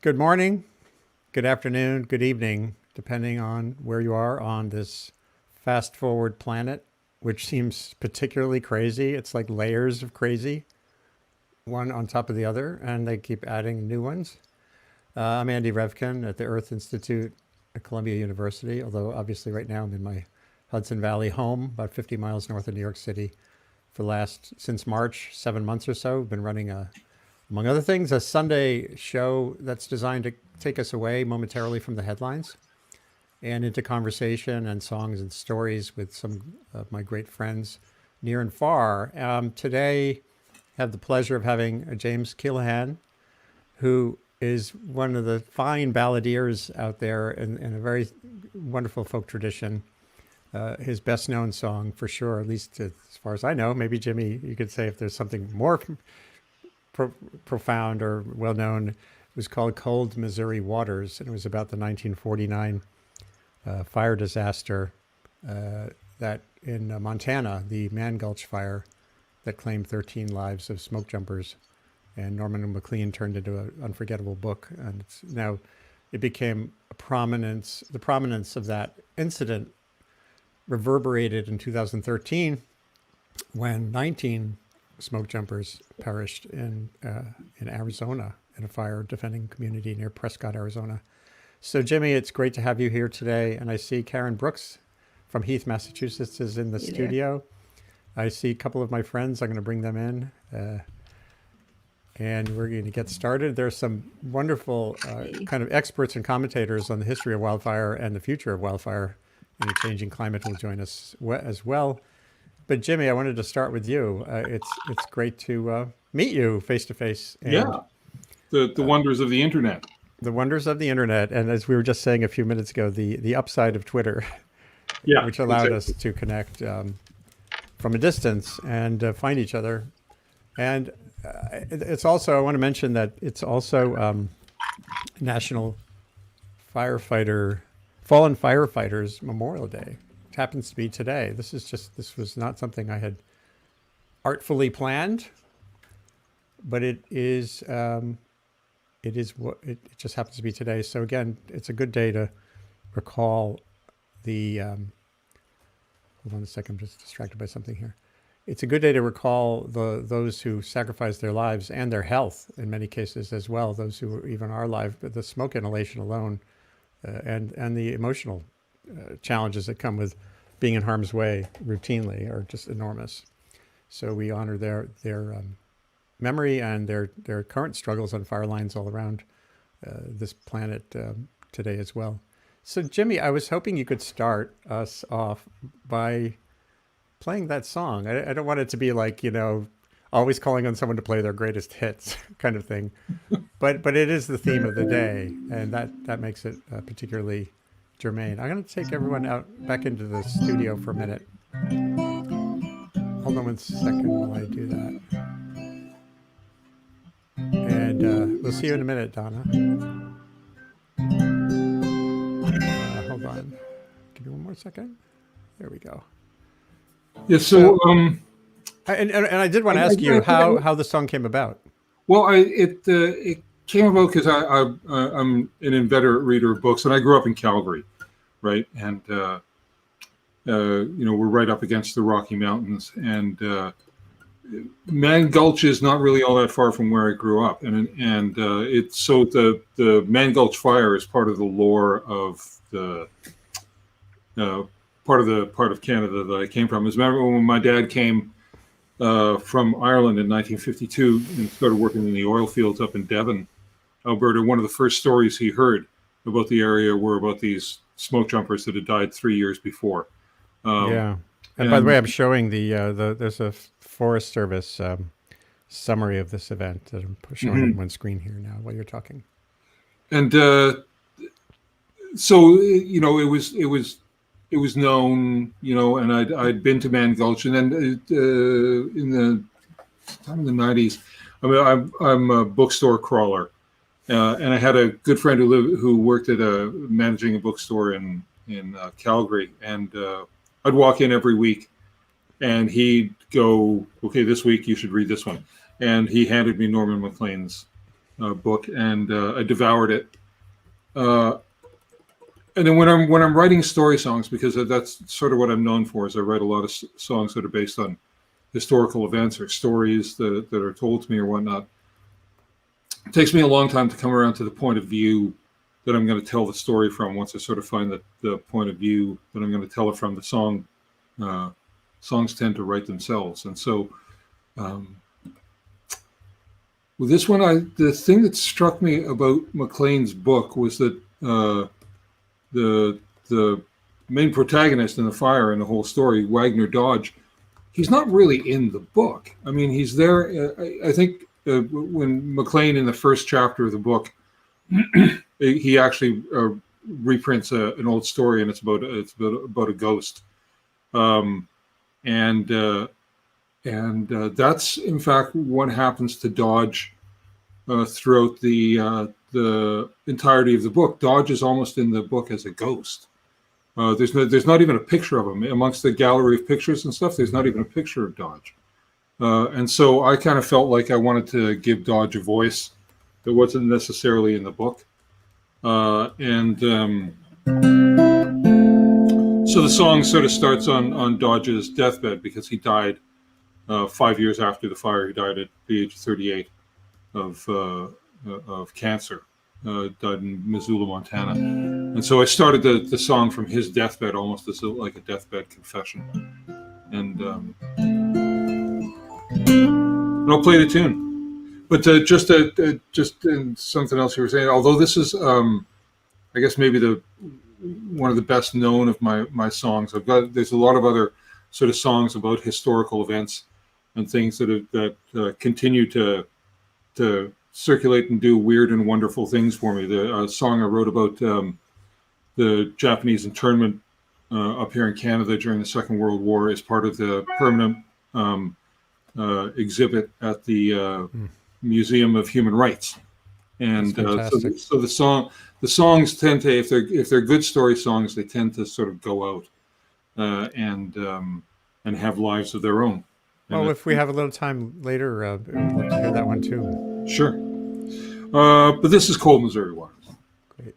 Good morning, good afternoon, good evening, depending on where you are on this fast forward planet, which seems particularly crazy. It's like layers of crazy, one on top of the other, and they keep adding new ones. I'm Andy Revkin at the Earth Institute at Columbia University, although obviously right now I'm in my Hudson Valley home, about 50 miles north of New York City. Since March, 7 months or so, we've been running among other things, a Sunday show that's designed to take us away momentarily from the headlines and into conversation and songs and stories with some of my great friends near and far. Today, I have the pleasure of having James Keelaghan, who is one of the fine balladeers out there in a very wonderful folk tradition. His best known song, for sure, at least as far as I know, maybe Jimmy, you could say if there's something more profound or well known, it was called Cold Missouri Waters, and it was about the 1949 fire disaster that in Montana, the Mann Gulch Fire that claimed 13 lives of smoke jumpers. And Norman McLean turned into an unforgettable book. And it became the prominence of that incident reverberated in 2013 when 19 smoke jumpers perished in Arizona in a fire defending community near Prescott, Arizona. So Jimmy, it's great to have you here today. And I see Karen Brooks from Heath, Massachusetts is in the studio. I see a couple of my friends. I'm going to bring them in. And we're going to get started. There's some wonderful kind of experts and commentators on the history of wildfire and the future of wildfire in a changing climate will join us as well. But Jimmy, I wanted to start with you. It's great to meet you face to face. Yeah, the wonders of the internet. The wonders of the internet, and as we were just saying a few minutes ago, the upside of Twitter, which allowed us to connect from a distance and find each other. And it's also, I want to mention that it's also National Fallen Firefighters Memorial Day. It happens to be today. This was not something I had artfully planned, but it just happens to be today. So again, it's a good day to recall the, hold on a second, I'm just distracted by something here. It's a good day to recall those who sacrificed their lives and their health in many cases as well, those who even are alive, but the smoke inhalation alone and the emotional challenges that come with being in harm's way routinely are just enormous. So we honor their memory and their current struggles on fire lines all around this planet today as well. So Jimmy, I was hoping you could start us off by playing that song. I don't want it to be like, always calling on someone to play their greatest hits kind of thing, but it is the theme of the day, and that makes it particularly germane. I'm going to take everyone back into the studio for a minute. Hold on 1 second while I do that. And we'll see you in a minute, Donna. Hold on. Give me 1 more second. There we go. Yeah, so and I did want to ask you how the song came about. Well, it came about because I'm an inveterate reader of books, and I grew up in Calgary, right? And we're right up against the Rocky Mountains, and Mann Gulch is not really all that far from where I grew up, and it's so the Mann Gulch Fire is part of the lore of the part of Canada that I came from. As a matter of fact, when my dad came from Ireland in 1952 and started working in the oil fields up in Devon, Alberta, one of the first stories he heard about the area were about these smoke jumpers that had died 3 years before. And by the way, I'm showing there's a Forest Service summary of this event that I'm showing on one screen here now while you're talking. And so it was known, and I'd been to Mann Gulch, and then in the time of the 90s, I'm a bookstore crawler, and I had a good friend who worked at managing a bookstore in Calgary, and I'd walk in every week, and he'd go, "Okay, this week you should read this one," and he handed me Norman McLean's book, and I devoured it. And then when I'm writing story songs, because that's sort of what I'm known for, is I write a lot of songs that are based on historical events or stories that are told to me or whatnot. It takes me a long time to come around to the point of view that I'm going to tell the story from. Once I sort of find the point of view that I'm going to tell it from, the songs tend to write themselves. And so with this one, the thing that struck me about MacLean's book was that the main protagonist in the fire and the whole story, Wagner Dodge, he's not really in the book. I mean, he's there. I think when MacLean, in the first chapter of the book, he actually reprints an old story, and it's about a ghost, and that's in fact what happens to Dodge throughout the entirety of the book. Dodge is almost in the book as a ghost. There's not even a picture of him amongst the gallery of pictures and stuff. There's not even a picture of Dodge, and so I kind of felt like I wanted to give Dodge a voice that wasn't necessarily in the book, and so the song sort of starts on Dodge's deathbed, because he died 5 years after the fire. He died at the age of 38 of cancer. Died in Missoula, Montana. And so I started the song from his deathbed, almost as like a deathbed confession. And I'll play the tune. But just in something else you were saying, although this is, I guess, maybe one of the best known of my songs. There's a lot of other sort of songs about historical events and things that continue to circulate and do weird and wonderful things for me. The song I wrote about the Japanese internment up here in Canada during the Second World War is part of the permanent exhibit at the Museum of Human Rights. And so the songs tend to, if they're good story songs, they tend to sort of go out and have lives of their own. Well, if we have a little time later, we'd love to hear that one too. Sure. But this is Cold Missouri Waters. Great.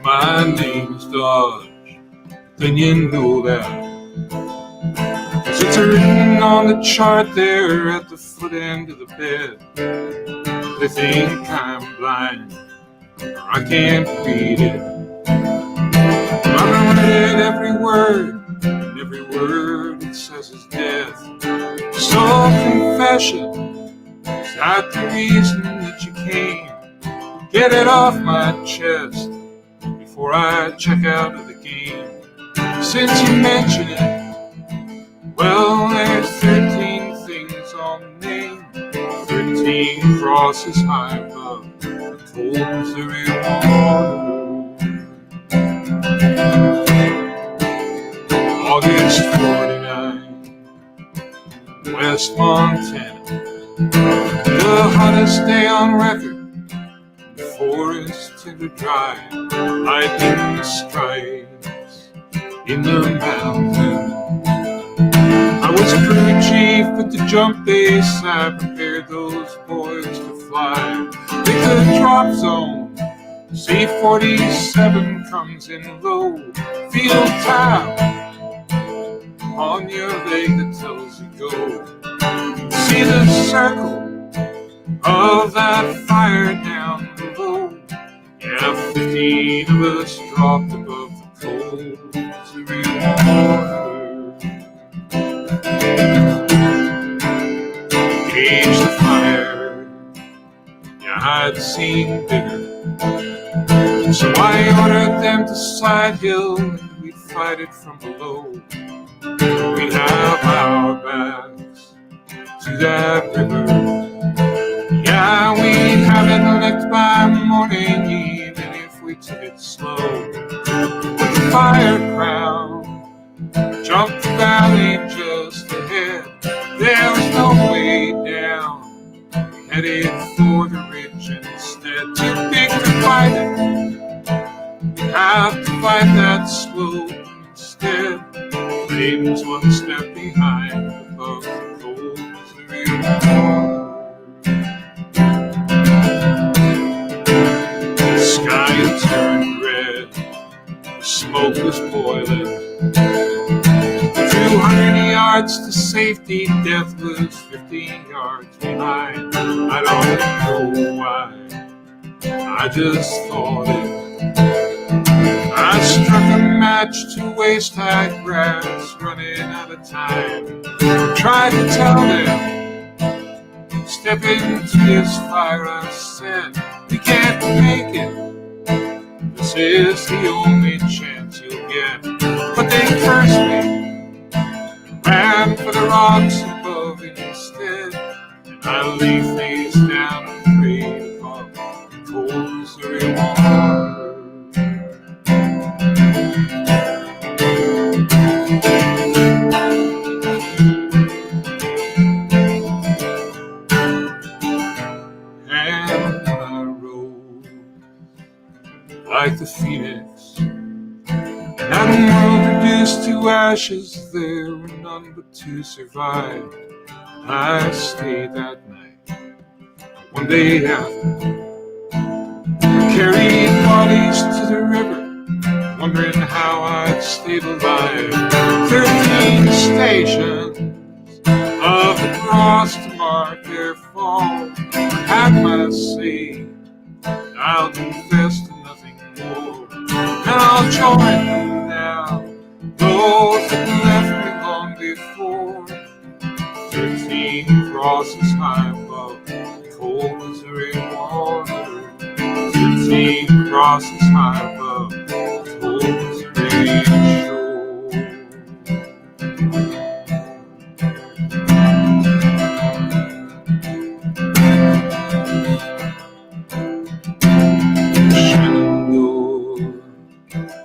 My name is Dodge, then you know that, 'cause it's written on the chart there at the foot end of the bed. They think I'm blind, or I can't read it. I've read every word, and every word it says is death. So confession, is that the reason that you came? Get it off my chest before I check out of the game. Since you mention it, well, there's 13 things on the name, 13 crosses high above the cold Missouri water. August 49, West Montana, the hottest day on record. The forest tender dry, lightning strikes in the mountain. I was a crew chief at the jump base. I prepared those boys to fly. Pick the drop zone. C-47 comes in low. Feel tap on your leg that tells you go. See the circle of that fire down below. Yeah, 15 of us dropped above the cold Missouri water. Gauge the fire, yeah, I'd seen bigger. So I ordered them to side hill, and we'd fight it from below. We'd have our backs to that river. Yeah, we'd have it licked by morning, even if we took it slow. But the fire crown. Jumped the valley just ahead. There was no way down. Headed for the ridge instead. Too big to fight it. You have to fight that slope instead. Flames one step behind above the cold Missouri water. The sky had turned red. The smoke was boiling. 200 yards to safety, death was 15 yards behind. I don't know why, I just thought it. I struck a match to waist-high grass, running out of time. Tried to tell them, step into this fire, I said, we can't make it. This is the only chance you'll get. But they cursed me, ran for the rocks above instead, and I lay face down and prayed upon the cold Missouri water. And I rose like the phoenix. And the world reduced to ashes, there were none but to survive. I stayed that night. One day after, carried bodies to the river, wondering how I'd stayed alive. 13 stations of the cross to mark their fall. Had my say, I'll confess to nothing more. And I'll join them now, those that left me long before. 13 crosses high above the cold Missouri water. 13 crosses high above the cold Missouri shore.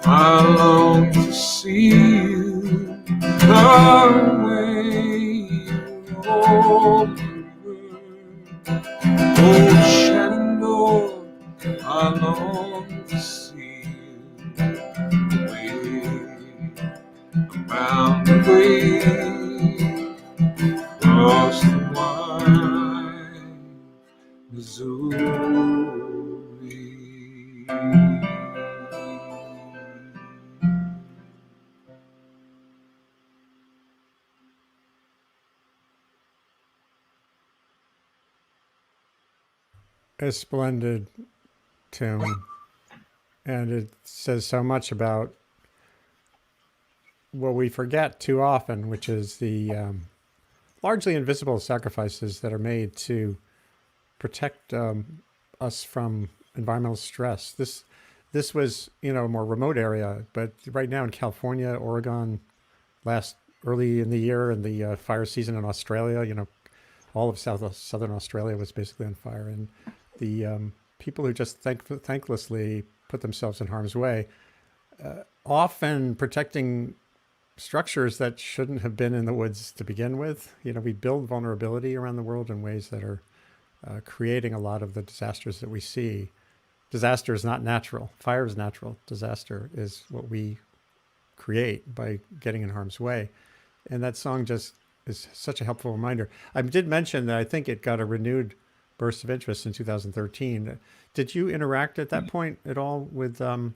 I long to see you the way you roll the river. Oh, Shenandoah, I long to see you the way around the way across the wide Missouri. A splendid tune, and it says so much about what we forget too often, which is the largely invisible sacrifices that are made to protect us from environmental stress. This was, a more remote area, but right now in California, Oregon, early in the year, in the fire season in Australia, all of southern Australia was basically on fire, and the people who just thanklessly put themselves in harm's way, often protecting structures that shouldn't have been in the woods to begin with. We build vulnerability around the world in ways that are creating a lot of the disasters that we see. Disaster is not natural. Fire is natural. Disaster is what we create by getting in harm's way. And that song just is such a helpful reminder. I did mention that I think it got a renewed burst of interest in 2013. Did you interact at that point at all with the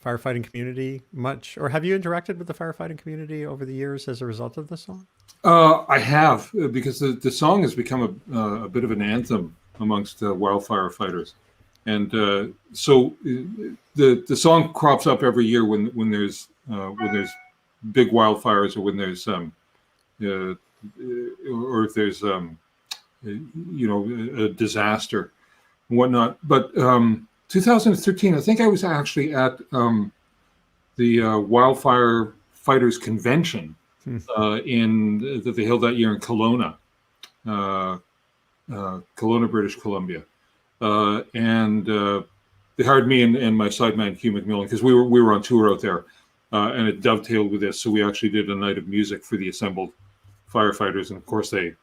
firefighting community much? Or have you interacted with the firefighting community over the years as a result of the song? I have, because the song has become a bit of an anthem amongst wildfire fighters. And so the song crops up every year when there's big wildfires, or when there's or if there's a disaster and whatnot. But 2013, I think I was actually at the Wildfire Fighters Convention that they held that year in Kelowna, British Columbia. And they hired me and my sideman Hugh McMillan because we were on tour out there, and it dovetailed with this. So we actually did a night of music for the assembled firefighters, and of course they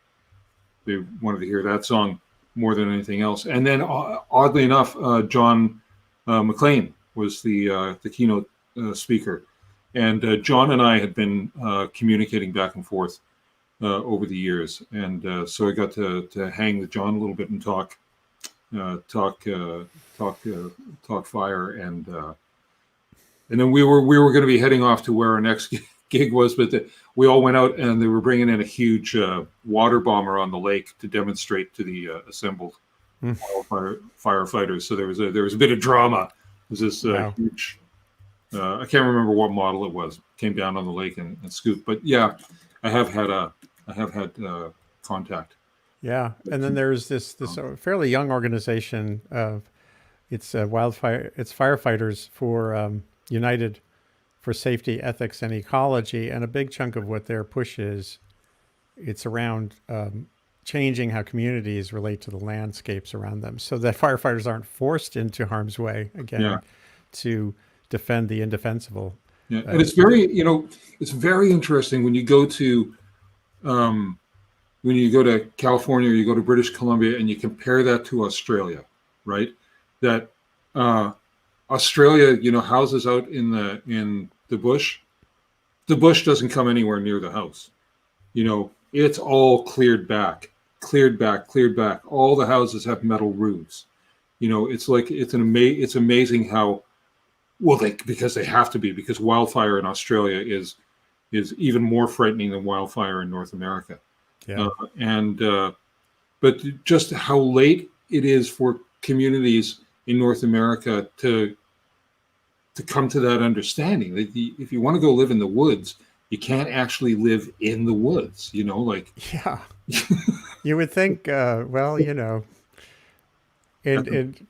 wanted to hear that song more than anything else. And then oddly enough, John McLean was the keynote speaker, and John and I had been communicating back and forth over the years, and so I got to hang with John a little bit and talk fire, and then we were going to be heading off to where our next gig was, but we all went out and they were bringing in a huge water bomber on the lake to demonstrate to the assembled firefighters. So there was a bit of drama. It was this huge. I can't remember what model it was. Came down on the lake and scooped. But yeah, I have had contact. Yeah, and then there's this fairly young organization. It's wildfire. It's Firefighters for United for Safety, Ethics, and Ecology, and a big chunk of what their push is, it's around changing how communities relate to the landscapes around them, so that firefighters aren't forced into harm's way again to defend the indefensible. Yeah, and it's very interesting when you go to California, or you go to British Columbia, and you compare that to Australia, right? That Australia, houses out in the bush. The bush doesn't come anywhere near the house. It's all cleared back. All the houses have metal roofs. It's amazing how because they have to be, because wildfire in Australia is even more frightening than wildfire in North America. Yeah. But just how late it is for communities in North America to come to that understanding that if you want to go live in the woods, you can't actually live in the woods. Yeah. You would think, in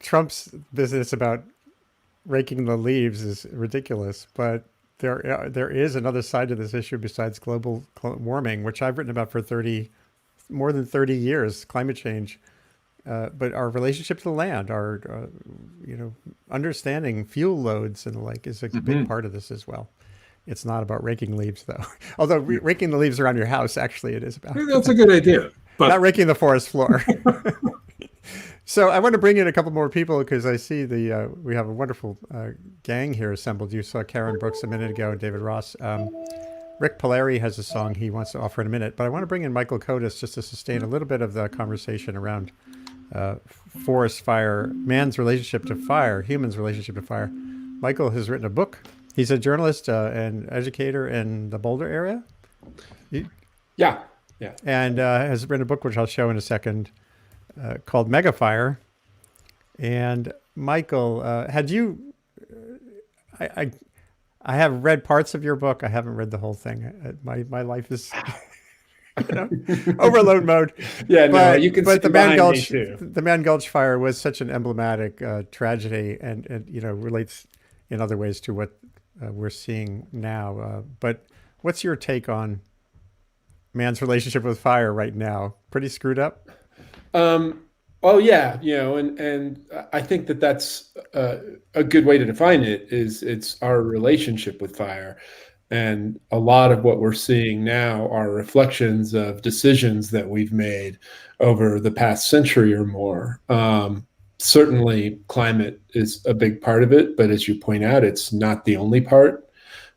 Trump's business about raking the leaves is ridiculous, but there is another side to this issue besides global warming, which I've written about for more than 30 years, climate change. But our relationship to the land, our understanding fuel loads and the like is a big part of this as well. It's not about raking leaves, though. Although raking the leaves around your house, actually, it is about. That's a good idea, but not raking the forest floor. So I want to bring in a couple more people because I see we have a wonderful gang here assembled. You saw Karen Brooks a minute ago and David Ross. Rick Polari has a song he wants to offer in a minute, but I want to bring in Michael Kodas just to sustain a little bit of the conversation around forest fire, man's relationship to fire, human's relationship to fire. Michael has written a book. He's a journalist and educator in the Boulder area. Yeah. And has written a book, which I'll show in a second, called Megafire. And Michael, had you? I have read parts of your book. I haven't read the whole thing. My life is overload mode. Yeah, but, you can. But the Mann Gulch Fire was such an emblematic tragedy, and relates in other ways to what we're seeing now. But what's your take on man's relationship with fire right now? Pretty screwed up. Oh yeah, and I think that's a good way to define it. It's our relationship with fire. And a lot of what we're seeing now are reflections of decisions that we've made over the past century or more. Certainly, climate is a big part of it, but as you point out, it's not the only part.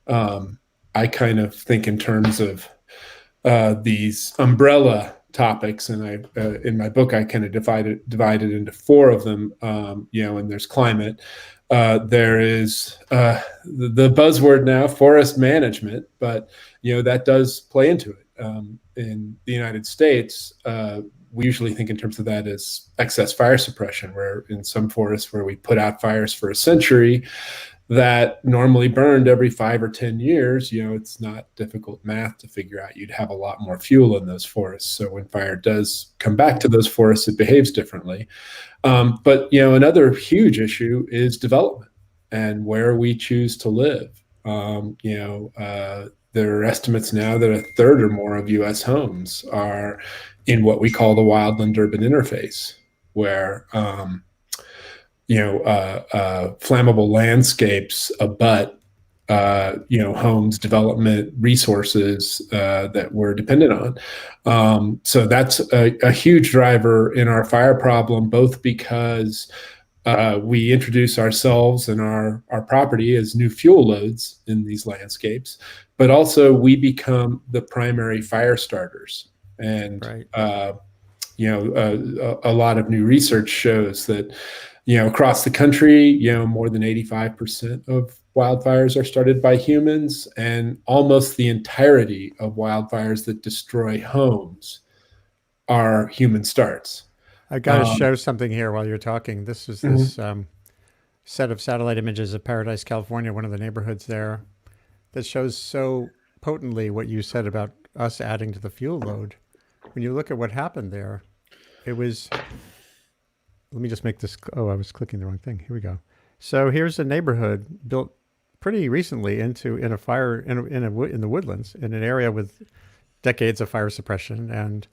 I kind of think in terms of these umbrella topics, and I in my book I kind of divided into four of them. And there's climate. There is the buzzword now, forest management, but that does play into it. In the United States, we usually think in terms of that as excess fire suppression, where in some forests where we put out fires for a century that normally burned every 5 or 10 years, it's not difficult math to figure out you'd have a lot more fuel in those forests. So when fire does come back to those forests, it behaves differently. But another huge issue is development and where we choose to live. There are estimates now that a third or more of U.S. homes are in what we call the wildland-urban interface, where flammable landscapes abut homes, development, resources that we're dependent on. So that's a huge driver in our fire problem, both because we introduce ourselves and our property as new fuel loads in these landscapes, but also we become the primary fire starters. And Right. A lot of new research shows that across the country, more than 85% of wildfires are started by humans, and almost the entirety of wildfires that destroy homes are human starts. I got to show something here while you're talking. This is this set of satellite images of Paradise, California, one of the neighborhoods there, that shows so potently what you said about us adding to the fuel load. When you look at what happened there, it was. Let me just make this. Oh, I was clicking the wrong thing. Here we go. So here's a neighborhood built pretty recently in a fire in the woodlands, in an area with decades of fire suppression and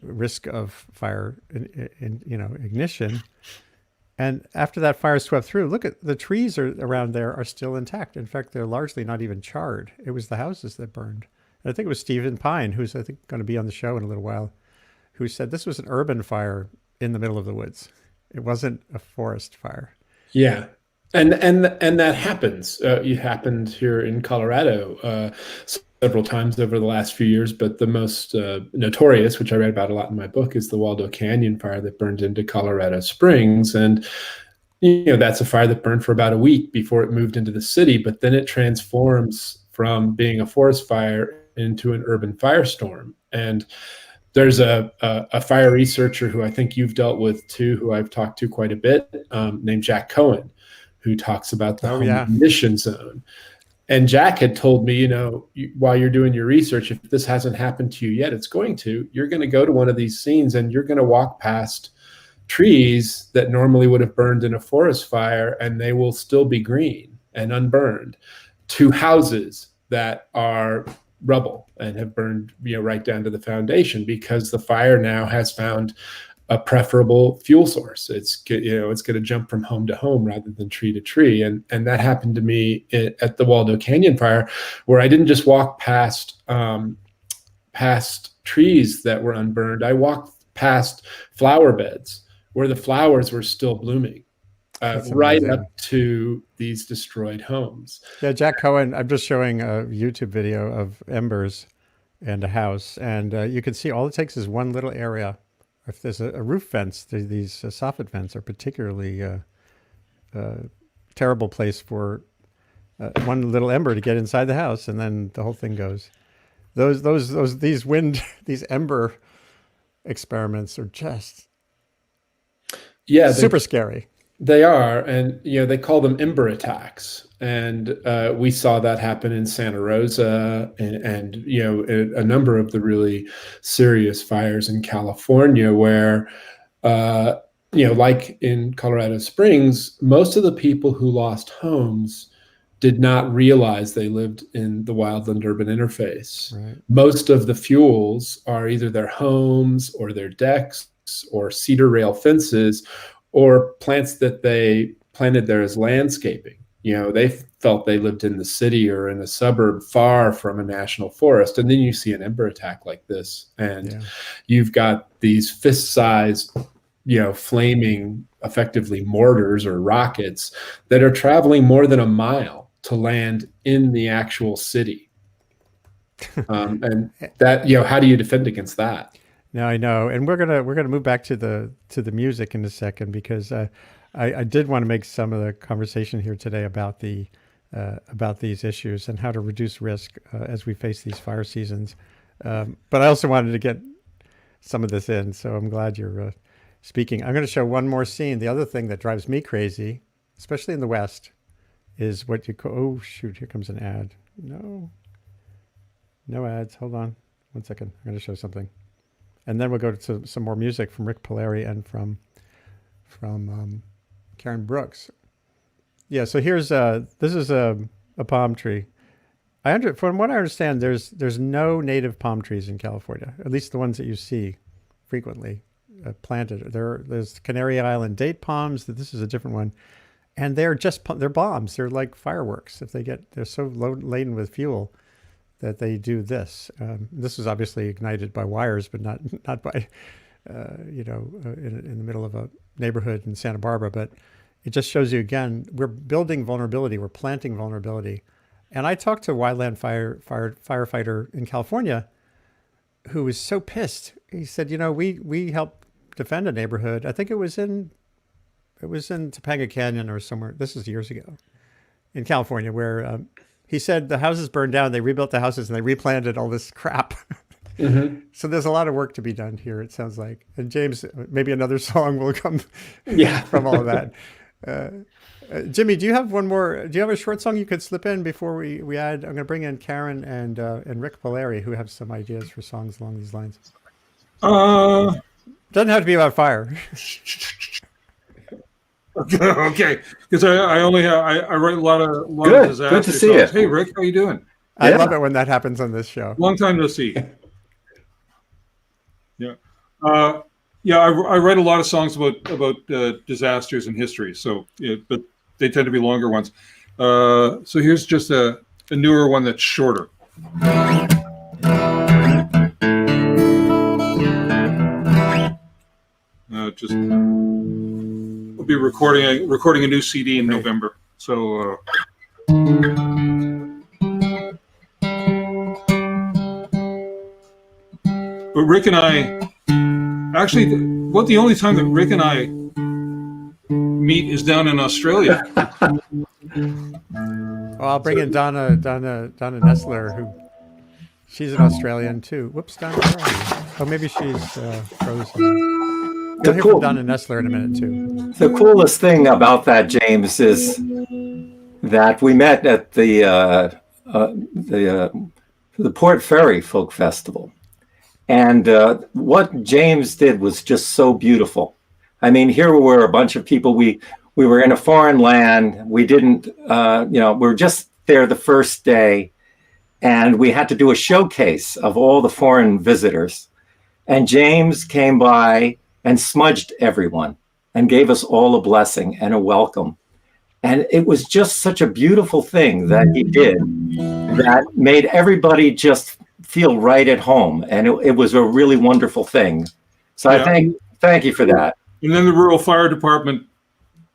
risk of fire ignition. And after that fire swept through, look at the trees around there are still intact. In fact, they're largely not even charred. It was the houses that burned. And I think it was Stephen Pyne, who's I think going to be on the show in a little while, who said this was an urban fire in the middle of the woods. It wasn't a forest fire. Yeah. And that happens. It happened here in Colorado several times over the last few years, but the most notorious, which I read about a lot in my book, is the Waldo Canyon fire that burned into Colorado Springs. And that's a fire that burned for about a week before it moved into the city, but then it transforms from being a forest fire into an urban firestorm. And there's a fire researcher who I think you've dealt with too, who I've talked to quite a bit, named Jack Cohen, who talks about the home emission zone. And Jack had told me, while you're doing your research, if this hasn't happened to you yet, it's going to. You're going to go to one of these scenes and you're going to walk past trees that normally would have burned in a forest fire, and they will still be green and unburned, to houses that are rubble and have burned right down to the foundation, because the fire now has found a preferable fuel source. It's going to jump from home to home rather than tree to tree. And that happened to me at the Waldo Canyon fire, where I didn't just walk past trees that were unburned. I walked past flower beds where the flowers were still blooming, right up to these destroyed homes. Yeah, Jack Cohen, I'm just showing a YouTube video of embers and a house, and you can see all it takes is one little area. If there's a roof vents, these soffit vents are particularly terrible place for one little ember to get inside the house, and then the whole thing goes. These ember experiments are just super scary. They are, and they call them ember attacks, and we saw that happen in Santa Rosa, and a number of the really serious fires in California, where like in Colorado Springs, most of the people who lost homes did not realize they lived in the wildland urban interface. Right. Most of the fuels are either their homes or their decks or cedar rail fences, or plants that they planted there as landscaping. They felt they lived in the city or in a suburb far from a national forest. And then you see an ember attack like this, and you've got these fist-sized, flaming, effectively mortars or rockets that are traveling more than a mile to land in the actual city. And that, how do you defend against that? No, I know, and we're gonna move back to the music in a second, because I did want to make some of the conversation here today about these issues and how to reduce risk as we face these fire seasons. But I also wanted to get some of this in, so I'm glad you're speaking. I'm going to show one more scene. The other thing that drives me crazy, especially in the West, is what you call. Oh shoot! Here comes an ad. No ads. Hold on 1 second. I'm going to show something. And then we'll go to some more music from Rick Polari and from Karen Brooks. Yeah, so here's this is a palm tree. From what I understand, there's no native palm trees in California, at least the ones that you see frequently. planted. There's Canary Island date palms. This is a different one, and they're bombs. They're like fireworks. They're so laden with fuel that they do this. This is obviously ignited by wires, but not by in the middle of a neighborhood in Santa Barbara. But it just shows you again, we're building vulnerability. We're planting vulnerability. And I talked to a wildland firefighter in California who was so pissed. He said, we helped defend a neighborhood. I think it was in Topanga Canyon or somewhere. This is years ago in California, where he said the houses burned down. They rebuilt the houses and they replanted all this crap. Mm-hmm. So there's a lot of work to be done here, it sounds like. And James, maybe another song will come from all of that. Jimmy, do you have one more? Do you have a short song you could slip in before we add? I'm going to bring in Karen and Rick Polari, who have some ideas for songs along these lines. Doesn't have to be about fire. Okay, because I write a lot of disaster Good to see songs. you. Hey, Rick, how you doing? I love it when that happens on this show. Long time no see. Yeah. I write a lot of songs about disasters and history. So, but they tend to be longer ones. So here's just a newer one that's shorter. We'll be recording a new CD in November. So. But Rick and I, actually, the only time that Rick and I meet is down in Australia. Well, I'll bring in Donna Nestler, she's an Australian too. Whoops, Donna, where are you? Oh, maybe she's frozen. We'll hear from Donna Nestler in a minute too. The coolest thing about that, James, is that we met at the Port Ferry Folk Festival. And what James did was just so beautiful. I mean, here we were, a bunch of people. We were in a foreign land. We didn't, we were just there the first day, and we had to do a showcase of all the foreign visitors. And James came by and smudged everyone and gave us all a blessing and a welcome. And it was just such a beautiful thing that he did that made everybody just feel right at home, and it was a really wonderful thing. So I thank you for that. And then the rural fire department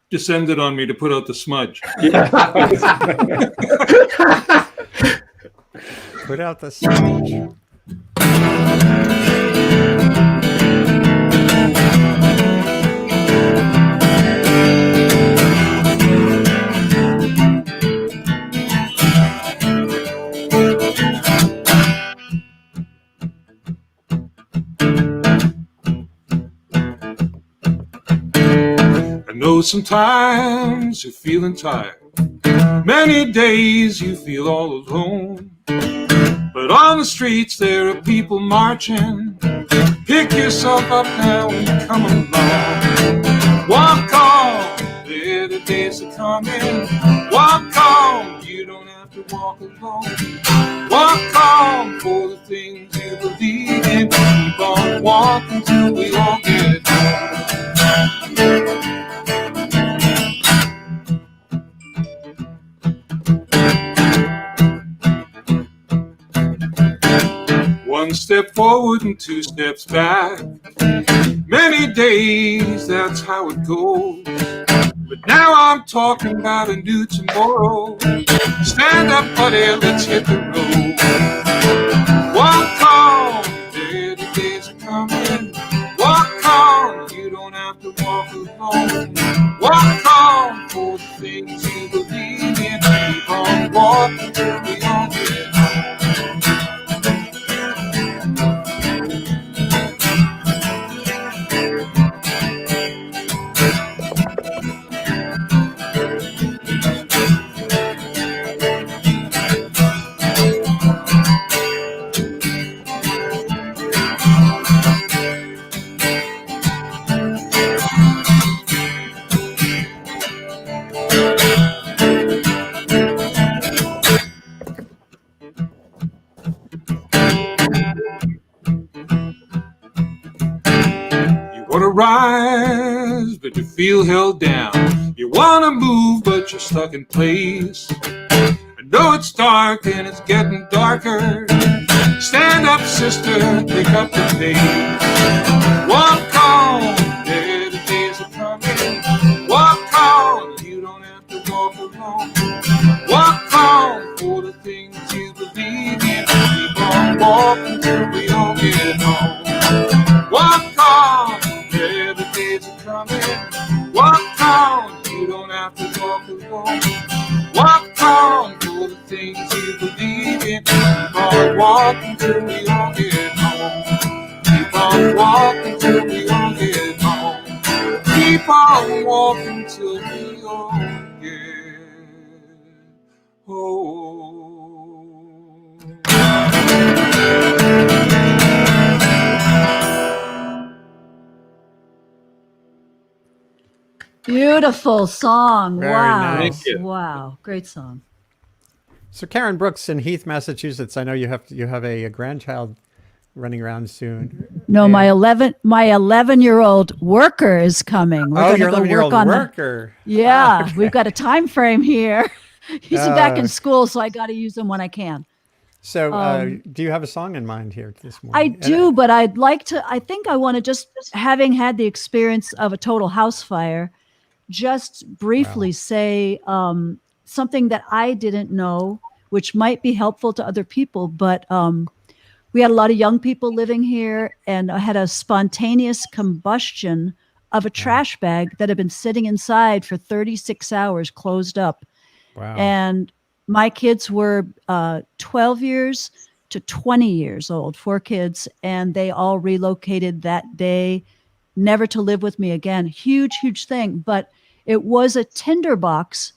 descended on me to put out the smudge. Yeah. Put out the smudge. I know sometimes you're feeling tired. Many days you feel all alone. But on the streets there are people marching. Pick yourself up now and come along. Walk on, better days are coming. Walk on, you don't have to walk alone. Walk on for the things you believe in. Keep on walking till we all get home. One step forward and two steps back. Many days, that's how it goes. But now I'm talking about a new tomorrow. Stand up, buddy, let's hit the road. Walk on, better days are coming. Walk on, you don't have to walk alone. Walk on for the things you believe in. Keep on walking till we all get home. rise, but you feel held down. You wanna move, but you're stuck in place. I know it's dark and it's getting darker. Stand up, sister, pick up the pace. Walk on, better days are coming. Walk on, you don't have to walk alone. Walk on for the things you believe in. Keep on walking till we all get home. Walk on, better days are coming. Walk on, you don't have to walk alone. Walk on for the things you believe in. Keep on walking till we all get home. Keep on walking till we all get home. Keep on walking till we all get home. Beautiful song. Very Wow. nice. Thank you. Wow. Great song. So Karen Brooks in Heath, Massachusetts. I know you have a grandchild running around soon. No, And- my 11-year-old worker is coming. We're Oh, gonna your go 11-year-old work on worker. Yeah, Ah, okay. we've got a time frame here. He's back in Oh. school, so I got to use him when I can. So, do you have a song in mind here this morning? I And do, but I'd like to. I think I want to just, having had the experience of a total house fire, just briefly say something that I didn't know, which might be helpful to other people. But we had a lot of young people living here, and I had a spontaneous combustion of a trash bag that had been sitting inside for 36 hours, closed up. Wow. And my kids were 12 years to 20 years old, 4 kids, and they all relocated that day, never to live with me again. Huge, huge thing. But it was a tinderbox,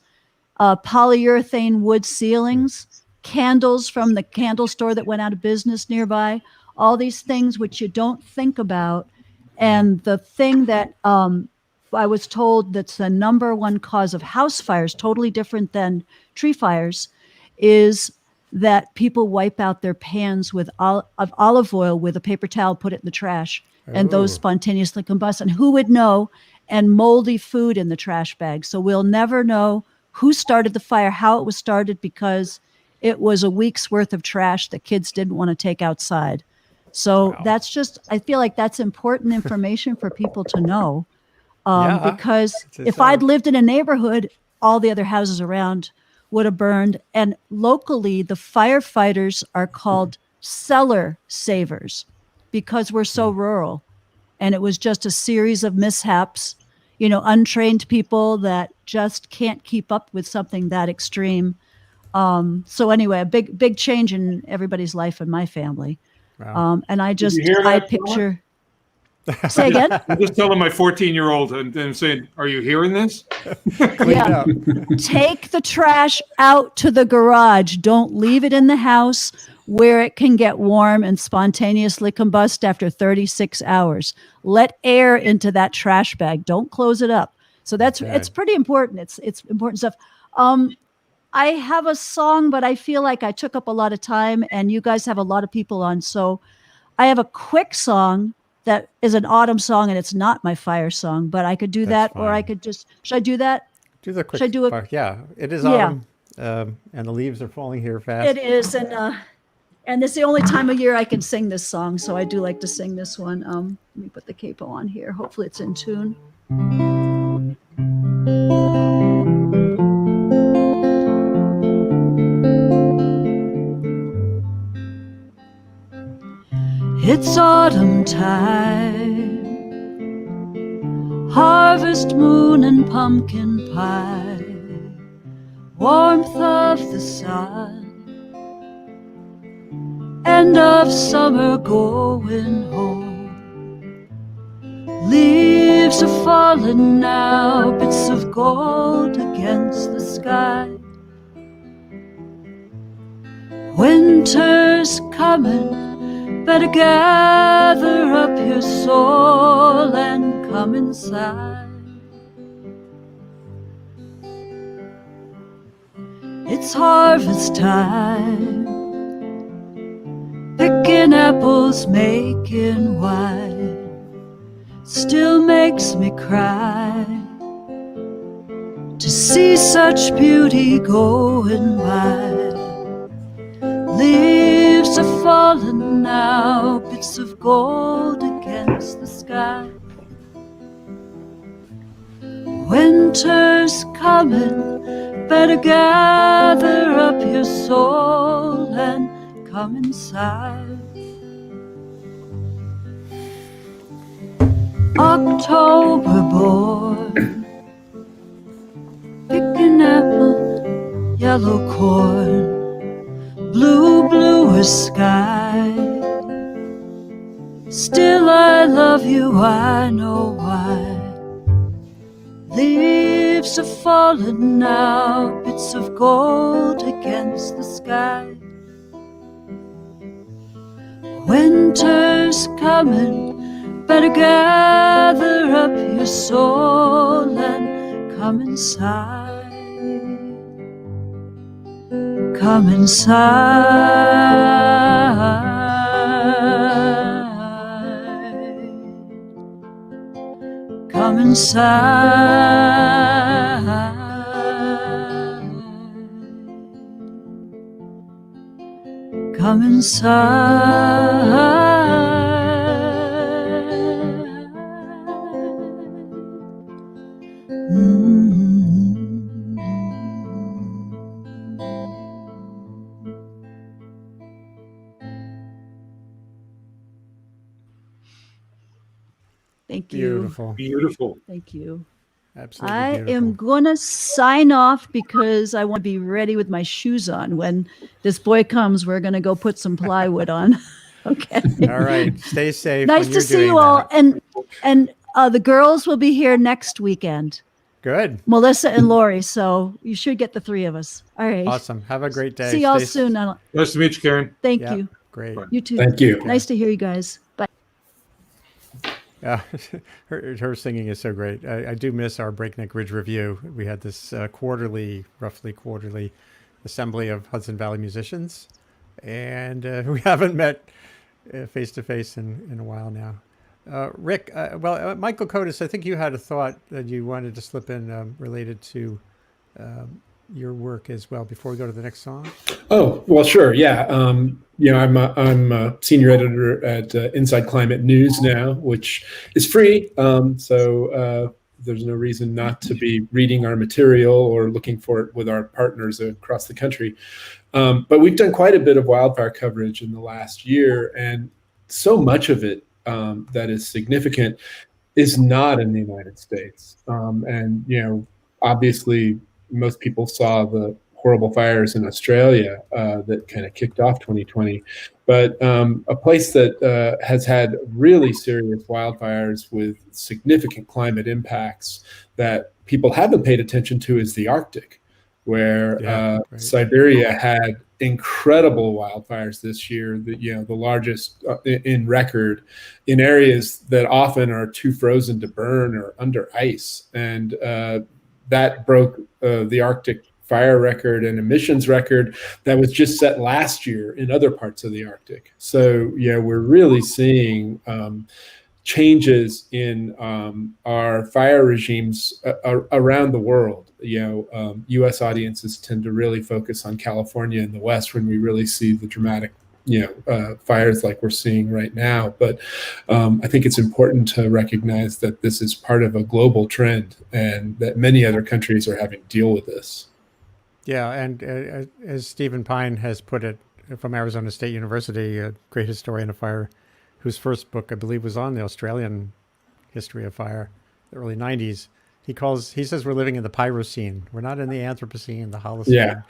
polyurethane wood ceilings, candles from the candle store that went out of business nearby, all these things which you don't think about. And the thing that I was told that's the number one cause of house fires, totally different than tree fires, is that people wipe out their pans with olive oil with a paper towel, put it in the trash, and those Oh. spontaneously combust. And who would know? And moldy food in the trash bag. So we'll never know who started the fire, how it was started, because it was a week's worth of trash that kids didn't want to take outside. So Wow. that's just, I feel like that's important information for people to know. Yeah. Because It's, if I'd lived in a neighborhood, all the other houses around would have burned. And locally, the firefighters are called cellar savers because we're so rural. And it was just a series of mishaps, untrained people that just can't keep up with something that extreme. So anyway, a big change in everybody's life and my family. Wow. And I you hear that, picture. Say again? I'm just telling my 14-year-old and saying, "Are you hearing this?" Clean it up. Take the trash out to the garage. Don't leave it in the house where it can get warm and spontaneously combust after 36 hours. Let air into that trash bag. Don't close it up. So Okay. it's pretty important. It's important stuff. I have a song, but I feel like I took up a lot of time, and you guys have a lot of people on. So I have a quick song that is an autumn song, and it's not my fire song, but I could do That's that, or I fine. could just, should I do that? Do the quick. Should I do it? part. Yeah, it is Yeah. autumn, and the leaves are falling here fast. It is, and this is the only time of year I can sing this song, so I do like to sing this one. Let me put the capo on here. Hopefully it's in tune. It's autumn time, harvest moon and pumpkin pie, warmth of the sun, end of summer going home. Leaves are falling now, bits of gold against the sky. Winter's coming, better gather up your soul and come inside. It's harvest time, picking apples, making wine, still makes me cry to see such beauty going by. Leaves are falling now, bits of gold against the sky. Winter's coming, better gather up your soul and come inside. October born, picking apple, yellow corn, bluer sky. Still I love you, I know why. Leaves are falling now, bits of gold against the sky. Winter's coming, better gather up your soul and come inside. Come inside. Come inside. Come inside. Thank you. Beautiful. Beautiful. Thank you. Absolutely I beautiful. am gonna sign off because I want to be ready with my shoes on. When this boy comes, we're gonna go put some plywood on. Okay. All right. Stay safe. Nice when to you're see doing you all. that. And the girls will be here next weekend. Good. Melissa and Lori. So you should get the three of us. All right. Awesome. Have a great day. See y'all Stay s- soon. Nice to meet you, Karen. Thank Yeah, you. great. Bye. You too. Thank you. Nice to hear you guys. Bye. Yeah, her singing is so great. I do miss our Breakneck Ridge Review. We had this roughly quarterly assembly of Hudson Valley musicians, and we haven't met face to face in a while now. Rick, Michael Kodas, I think you had a thought that you wanted to slip in related to your work as well before we go to the next song. Oh, well, sure. Yeah. I'm a senior editor at Inside Climate News now, which is free. So there's no reason not to be reading our material or looking for it with our partners across the country. But we've done quite a bit of wildfire coverage in the last year, and so much of it that is significant is not in the United States. Obviously, most people saw the horrible fires in Australia that kind of kicked off 2020. But a place that has had really serious wildfires with significant climate impacts that people haven't paid attention to is the Arctic, where Right. Siberia had incredible wildfires this year, the largest in record, in areas that often are too frozen to burn or under ice. And that broke the Arctic fire record and emissions record that was just set last year in other parts of the Arctic. So we're really seeing changes in our fire regimes around the world. U.S. audiences tend to really focus on California and the West when we really see the dramatic fires like we're seeing right now. But I think it's important to recognize that this is part of a global trend and that many other countries are having to deal with this. Yeah, and as Stephen Pyne has put it from Arizona State University, a great historian of fire, whose first book, I believe, was on the Australian history of fire, the early 90s. He says we're living in the Pyrocene. We're not in the Anthropocene, the Holocene,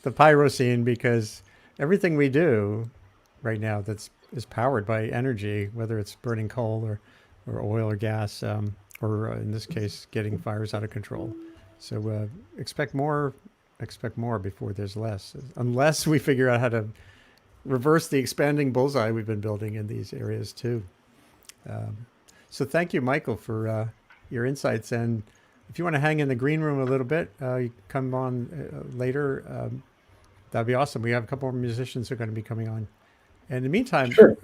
the Pyrocene, because everything we do right now is powered by energy, whether it's burning coal or oil or gas, or in this case, getting fires out of control. So expect more before there's less, unless we figure out how to reverse the expanding bullseye we've been building in these areas too. So thank you, Michael, for your insights. And if you want to hang in the green room a little bit, you come on later. That'd be awesome. We have a couple more musicians who are going to be coming on. And in the meantime, Sure.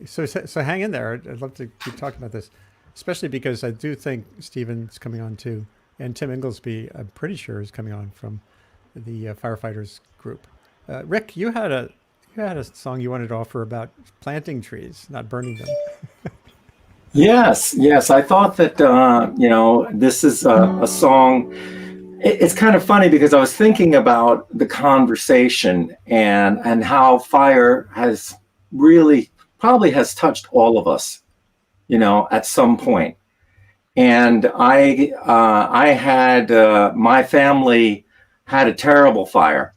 So hang in there. I'd love to keep talking about this. especially because I do think Stephen's coming on too, and Tim Ingalsbee, I'm pretty sure, is coming on from the Firefighters group. Rick, you had a song you wanted to offer about planting trees, not burning them. Yes, yes. I thought that, this is a song. It's kind of funny because I was thinking about the conversation and how fire has really probably has touched all of us, at some point. And I had my family had a terrible fire.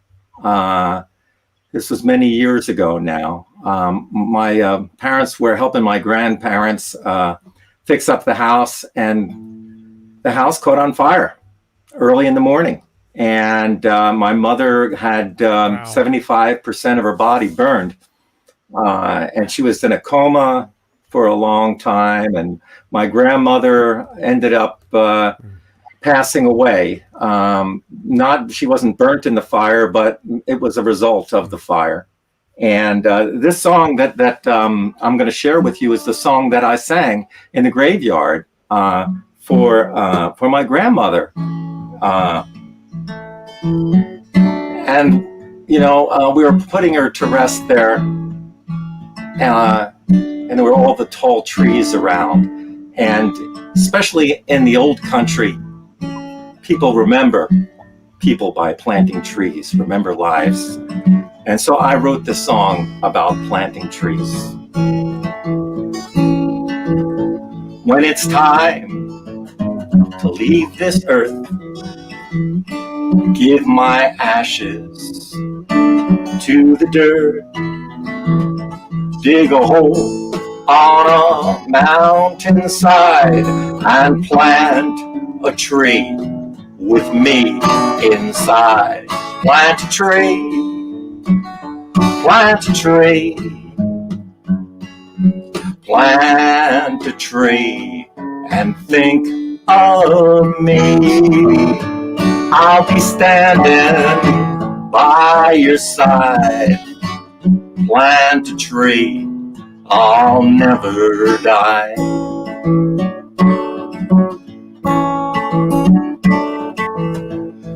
This was many years ago now. My parents were helping my grandparents fix up the house, and the house caught on fire early in the morning. And my mother had 75% of her body burned. And she was in a coma for a long time. And my grandmother ended up passing away. She wasn't burnt in the fire, but it was a result of the fire. And this song that I'm going to share with you is the song that I sang in the graveyard for my grandmother. And we were putting her to rest there, and there were all the tall trees around. And especially in the old country, people remember people by planting trees, remember lives. And so I wrote this song about planting trees. When it's time to leave this earth, give my ashes to the dirt, dig a hole on a mountainside and plant a tree with me inside. Plant a tree, plant a tree, plant a tree, and think of me. I'll be standing by your side. Plant a tree, I'll never die.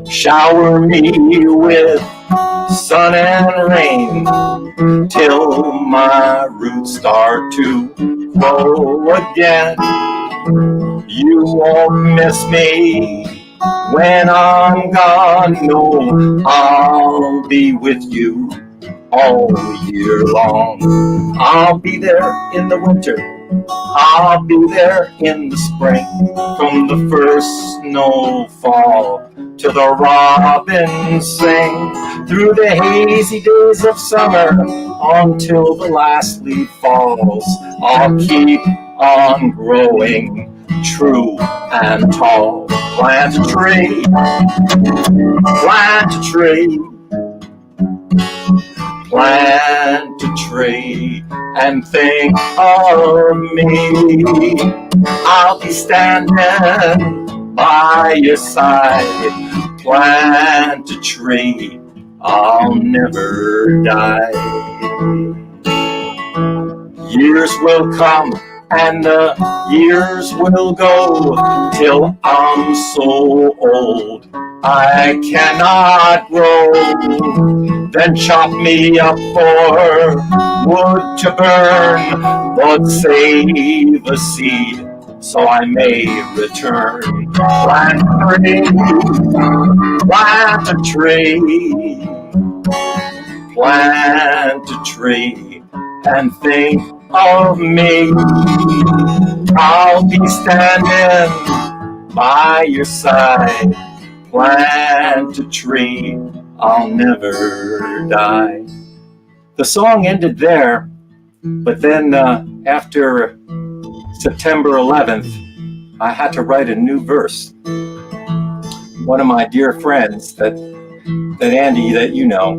Shower me with sun and rain till my roots start to grow again. You won't miss me when I'm gone. No, I'll be with you all year long. I'll be there in the winter, I'll be there in the spring, from the first snowfall till the robins sing, through the hazy days of summer until the last leaf falls. I'll keep on growing true and tall. Plant a tree, plant a tree, plant a tree, and think of me. I'll be standing by your side. Plant a tree, I'll never die. Years will come and the years will go till I'm so old I cannot grow. Then chop me up for wood to burn, but save a seed so I may return. Plant a tree, plant a tree, plant a tree, and think of me. I'll be standing by your side. Plant a tree, I'll never die. The song ended there, but then after September 11th, I had to write a new verse. One of my dear friends that Andy, that you know,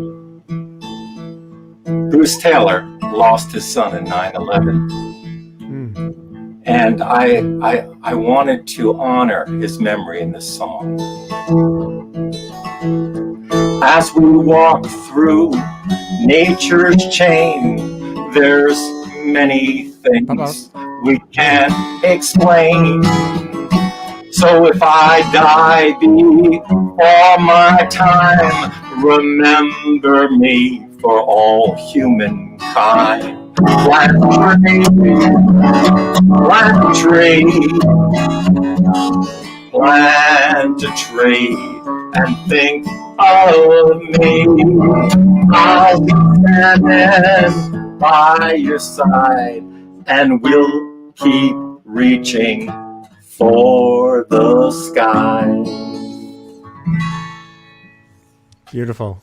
Bruce Taylor, lost his son in 9/11. And I wanted to honor his memory in this song. As we walk through nature's chain, there's many things we can't explain. So if I die before my time, remember me for all humankind. Plant a tree, plant a tree, and think of me. I'll be standing by your side, and we'll keep reaching for the sky. Beautiful.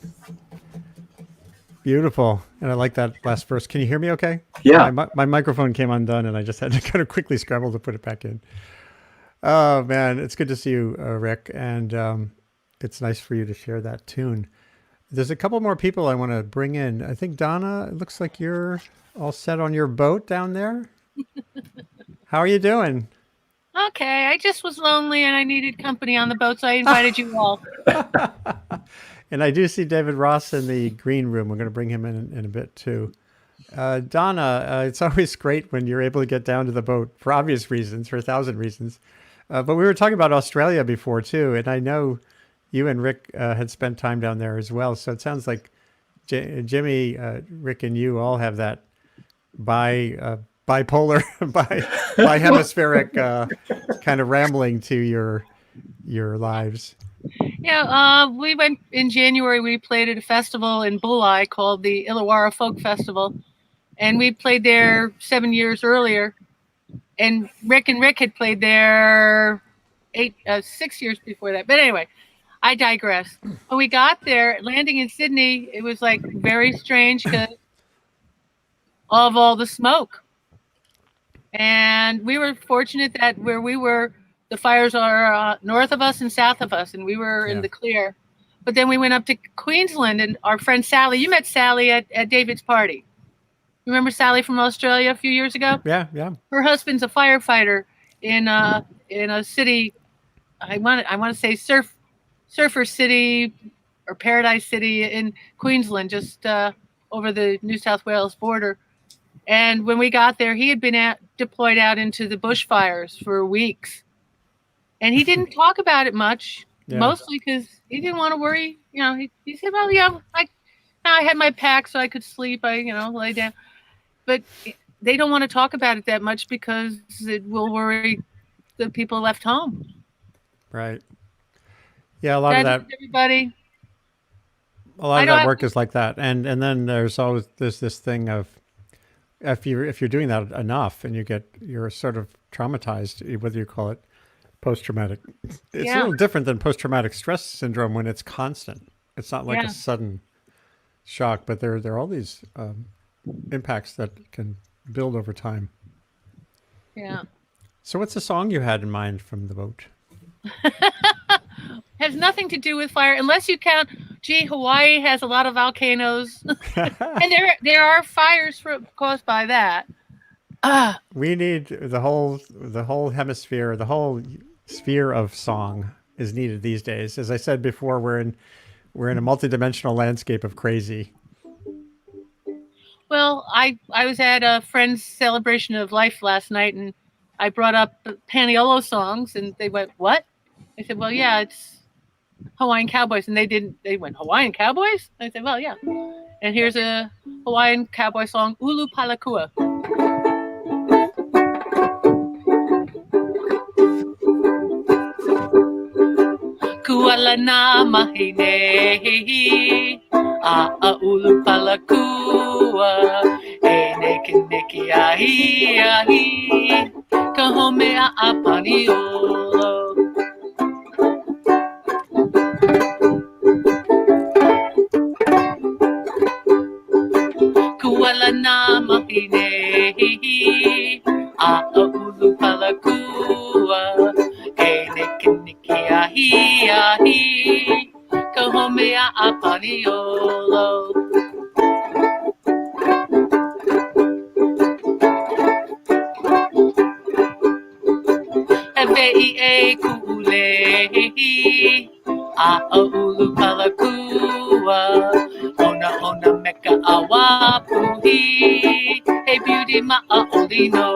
Beautiful. And I like that last verse. Can you hear me okay? Yeah. My microphone came undone and I just had to kind of quickly scramble to put it back in. Oh, man. It's good to see you, Rick. And it's nice for you to share that tune. There's a couple more people I want to bring in. I think, Donna, it looks like you're all set on your boat down there. How are you doing? Okay, I just was lonely and I needed company on the boat, so I invited you all. And I do see David Ross in the green room. We're going to bring him in a bit too. Donna, it's always great when you're able to get down to the boat for obvious reasons, for 1,000 reasons. But we were talking about Australia before too, and I know you and Rick had spent time down there as well. So it sounds like Jimmy, Rick, and you all have that bipolar, hemispheric kind of rambling to your lives. Yeah, we went in January. We played at a festival in Bulli called the Illawarra Folk Festival, and we played there 7 years earlier. And Rick had played there 6 years before that. But anyway, I digress. When we got there, landing in Sydney, it was like very strange because of all the smoke. And we were fortunate that where we were, the fires are north of us and south of us, and we were in the clear. But then we went up to Queensland, and our friend Sally, you met Sally at David's party. Remember Sally from Australia a few years ago? Yeah, yeah. Her husband's a firefighter in a city, I want to say Surfer City or Paradise City in Queensland, just over the New South Wales border. And when we got there, he had been deployed out into the bushfires for weeks. And he didn't talk about it much, mostly because he didn't want to worry. You know, he said, well, yeah, I had my pack so I could sleep. I lay down. But they don't want to talk about it that much because it will worry the people left home. Right. Yeah, a lot of that. Everybody. A lot of that work is like that, and then there's this thing of if you're doing that enough and you're sort of traumatized, whether you call it post-traumatic. It's a little different than post-traumatic stress syndrome when it's constant. It's not like a sudden shock, but there are all these impacts that can build over time. Yeah. So what's the song you had in mind from the boat? Has nothing to do with fire, unless you count. Hawaii has a lot of volcanoes, and there are fires caused by that. We need the whole hemisphere, the whole sphere of song is needed these days. As I said before, we're in a multidimensional landscape of crazy. Well, I was at a friend's celebration of life last night, and I brought up Paniolo songs, and they went, "What?" I said, "Well, yeah, it's Hawaiian Cowboys," and they went, "Hawaiian Cowboys?" I said, "Well, yeah." And here's a Hawaiian cowboy song, Ulu Palakua. Kuala na mahine, a ulu palakua, e neki neki ahi ahi, ka home a paniolo. Kuala na mahine, a ulu palakua, e neki neki ahi ahi, ka home a paniolo. Hevei e ku'ulehi, a ulu palakua, ona meka awapuhi, hey beauty ma'aolino.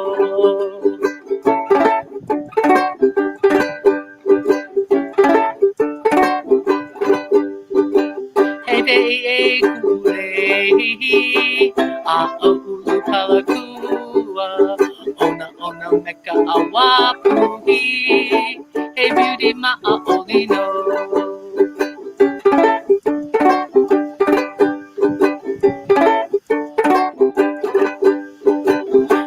he a ulu palakua ona ona meka awapu he hey beauty ma only know.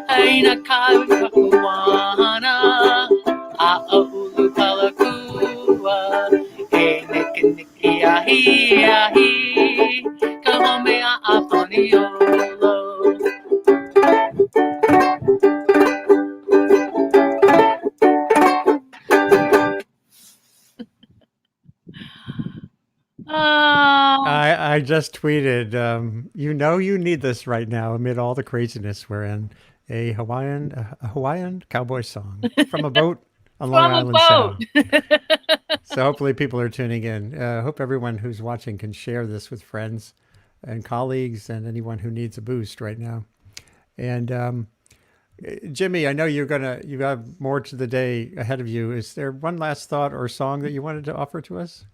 Aina kai kakuana a ulu palakua e niki niki ahi kahome a aponiolo. I just tweeted, you know you need this right now amid all the craziness we're in. A Hawaiian cowboy song from a boat on Long Island Sound. So hopefully people are tuning in. Hope everyone who's watching can share this with friends and colleagues and anyone who needs a boost right now. And Jimmy, I know you have more to the day ahead of you. Is there one last thought or song that you wanted to offer to us?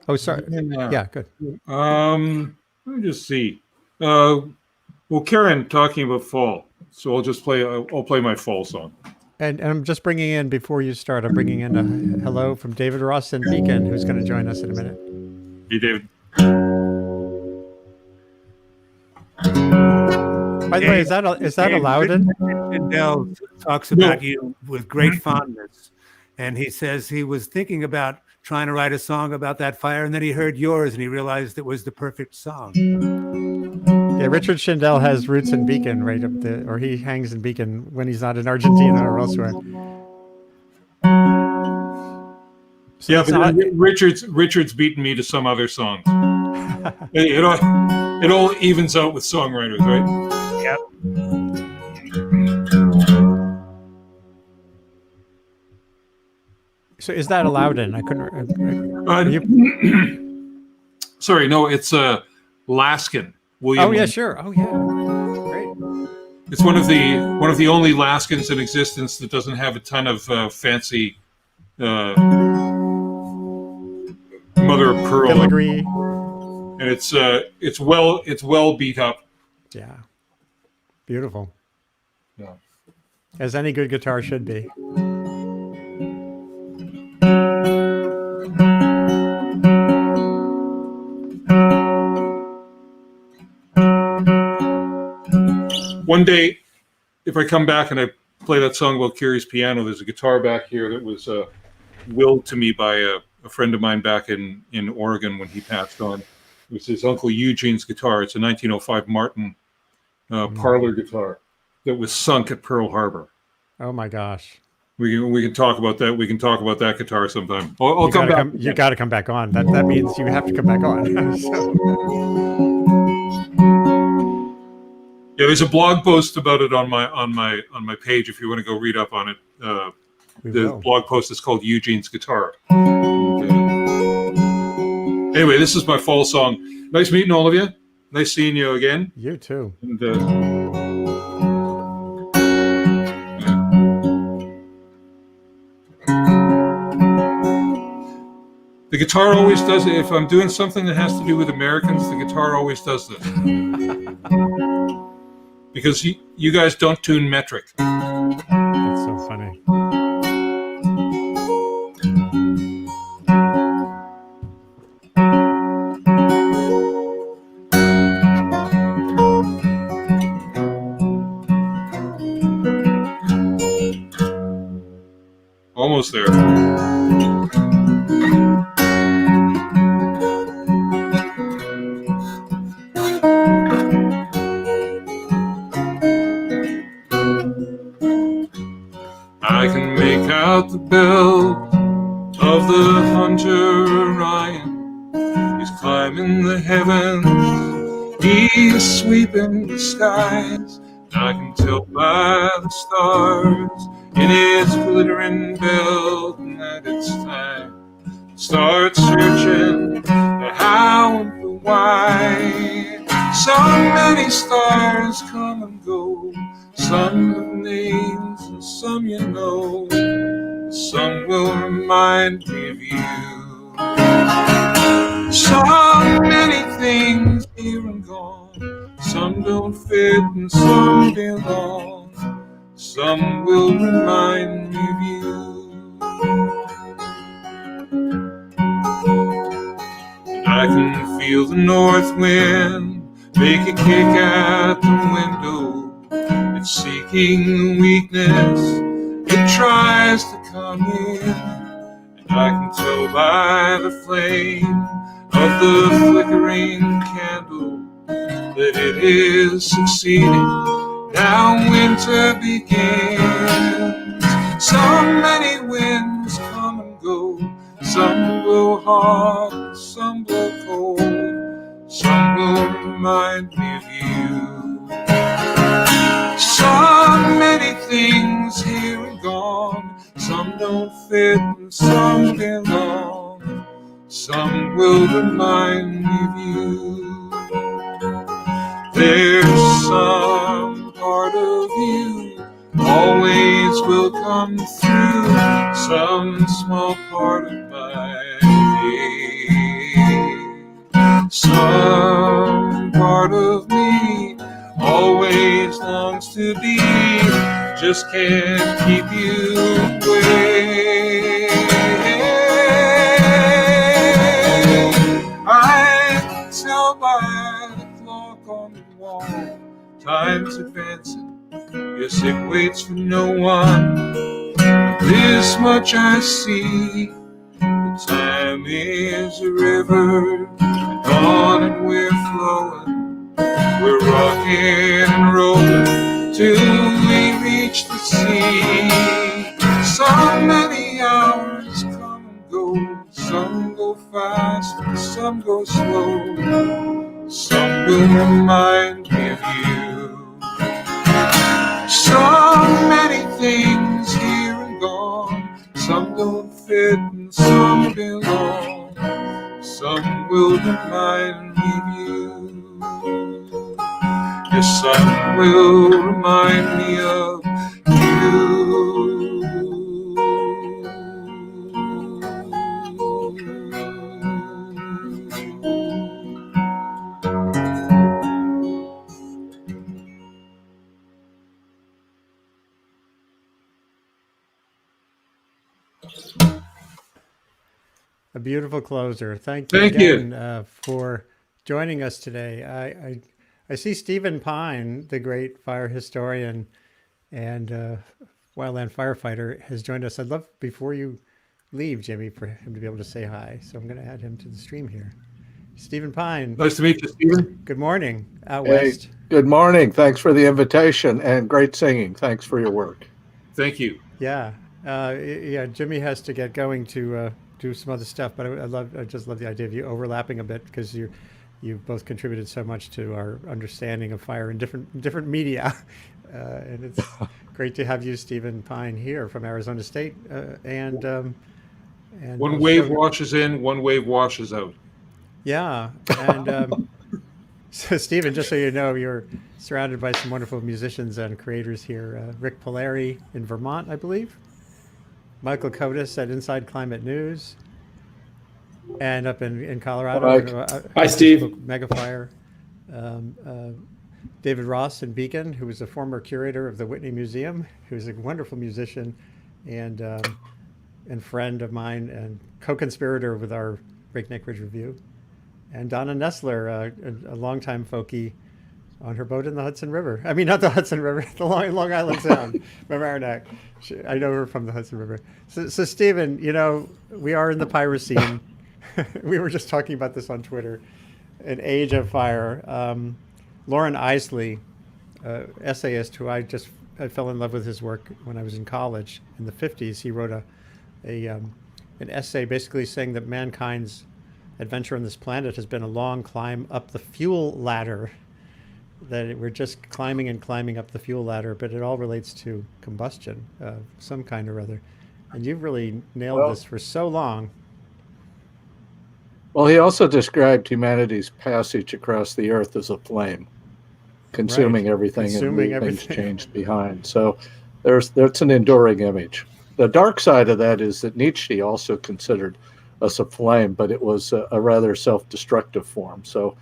Oh, sorry. Yeah, good. Let me just see. Well, Karen talking about fall, so I'll play my fall song. And I'm just bringing in, before you start, I'm bringing in a hello from David Ross in Beacon, who's going to join us in a minute. Hey, David. By the way, is that allowed? Sindel talks about you with great fondness, and he says he was thinking about trying to write a song about that fire, and then he heard yours, and he realized it was the perfect song. Yeah, Richard Shindell has roots in Beacon, right up there, or he hangs in Beacon when he's not in Argentina or elsewhere. So yeah, but Richard's beaten me to some other songs. It all evens out with songwriters, right? Yep. So is that allowed in? I couldn't. Sorry, no, it's Laskin. William. Oh yeah, sure. Oh yeah, great. It's one of the only Laskins in existence that doesn't have a ton of fancy mother of pearl filigree, and it's well beat up. Yeah, beautiful. Yeah, as any good guitar should be. One day, if I come back and I play that song about Kiri's piano, there's a guitar back here that was willed to me by a friend of mine back in Oregon when he passed on. It was his Uncle Eugene's guitar. It's a 1905 Martin parlor guitar that was sunk at Pearl Harbor. Oh my gosh. We can talk about that. We can talk about that guitar sometime. I'll come back. You got to come back on. That means you have to come back on. Yeah, there's a blog post about it on my page if you want to go read up on it. The blog post is called Eugene's Guitar. Anyway, this is my fall song. Nice meeting all of you. Nice seeing you again. You too. And, the guitar always does it. If I'm doing something that has to do with Americans, the guitar always does this. Because you guys don't tune metric. That's so funny. Almost there. I can make out the bell of the hunter Orion. He's climbing the heavens, he's sweeping the skies. I can tell by the stars in his glittering belt that it's time to start searching the how and the why. So many stars come and go, some have names and some you know, some will remind me of you. So many don't fit and some belong. Some will remind me of you. I can feel the north wind make a kick at the window. It's seeking weakness, it tries to come in. And I can tell by the flame of the flickering candle that it is succeeding. Now winter begins. So many winds come and go. Some blow hard, some blow cold. Some will remind me of you. So many things here and gone. Some don't fit and some belong. Some will remind me of you. There's some part of you always will come through. Some small part of my day. Some part of me always longs to be, just can't keep you away. I can tell by the clock on the wall, time's advancing, yes it waits for no one. This much I see, the time is a river, on and we're flowing. We're rocking and rolling till we reach the sea. So many hours come and go. Some go fast and some go slow. Some will remind me of you. So many things here and gone. Some don't fit and some belong. Some will remind me of you. Yes, some will remind me of you. A beautiful closer. Thank you Thank again for joining us today. I see Stephen Pyne, the great fire historian and wildland firefighter, has joined us. I'd love, before you leave, Jimmy, for him to be able to say hi. So I'm going to add him to the stream here. Stephen Pyne. Nice to meet you, Stephen. Good morning, out Hey, west. good morning. Thanks for the invitation and great singing. Thanks for your work. Thank you. Yeah, yeah. Jimmy has to get going to do some other stuff, but I just love the idea of you overlapping a bit, because you've both contributed so much to our understanding of fire in different media, and it's great to have you, Stephen Pyne, here from Arizona State, and One wave washes in, one wave washes out. Yeah, and so Stephen, just so you know, you're surrounded by some wonderful musicians and creators here. Rick Polari in Vermont, I believe. Michael Kodas at Inside Climate News, and up in Colorado. Hi, Steve. Megafire. David Ross in Beacon, who was a former curator of the Whitney Museum, who's a wonderful musician and friend of mine and co-conspirator with our Breakneck Ridge Review. And Donna Nestler, a longtime folkie on her boat in the Hudson River. I mean, not the Hudson River, the Long Island Sound, Mamaroneck. I know her from the Hudson River. So Stephen, you know, we are in the pyrocene. We were just talking about this on Twitter. An age of fire. Lauren Isley, essayist who I fell in love with his work when I was in college in the 50s. He wrote an essay basically saying that mankind's adventure on this planet has been a long climb up the fuel ladder, that we're just climbing and climbing up the fuel ladder, but it all relates to combustion of some kind or other. And you've really nailed this for so long. Well, he also described humanity's passage across the earth as a flame, consuming everything and leaving things changed behind. So that's an enduring image. The dark side of that is that Nietzsche also considered us a flame, but it was a rather self-destructive form. So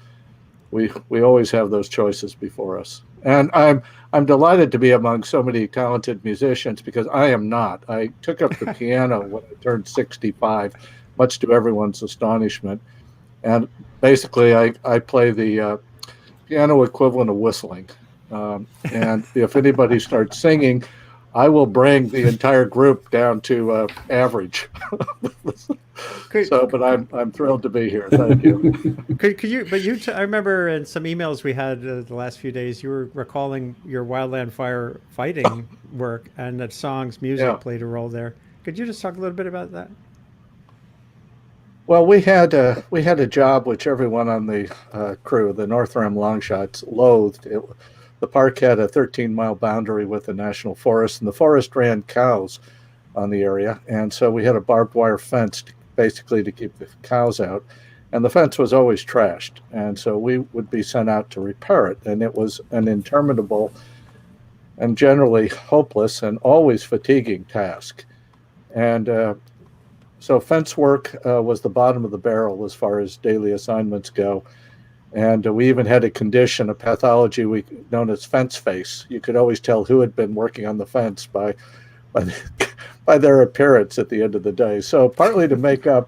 we always have those choices before us. And I'm delighted to be among so many talented musicians, because I am not. I took up the piano when I turned 65, much to everyone's astonishment. And basically, I play the piano equivalent of whistling. And if anybody starts singing, I will bring the entire group down to average. But I'm thrilled to be here. Thank you. Could you? But I remember in some emails we had the last few days, you were recalling your wildland fire fighting work, and that songs, music played a role there. Could you just talk a little bit about that? Well, we had a job which everyone on the crew, the North Rim Longshots, loathed. The park had a 13-mile boundary with the national forest, and the forest ran cows on the area, and so we had a barbed wire fence basically to keep the cows out, and the fence was always trashed, and so we would be sent out to repair it, and it was an interminable and generally hopeless and always fatiguing task. And so fence work was the bottom of the barrel as far as daily assignments go. And we even had a condition, a pathology known as fence face. You could always tell who had been working on the fence by their appearance at the end of the day. So partly to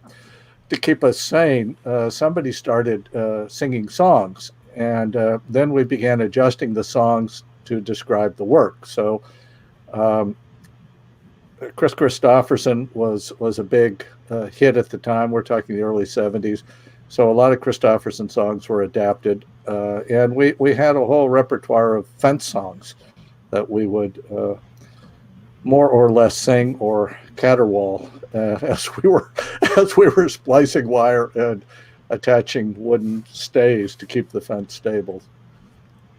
keep us sane, somebody started singing songs. And then we began adjusting the songs to describe the work. So Chris Christopherson was a big hit at the time. We're talking the early 70s. So a lot of Christopherson songs were adapted, and we had a whole repertoire of fence songs that we would more or less sing or caterwaul as we were splicing wire and attaching wooden stays to keep the fence stable.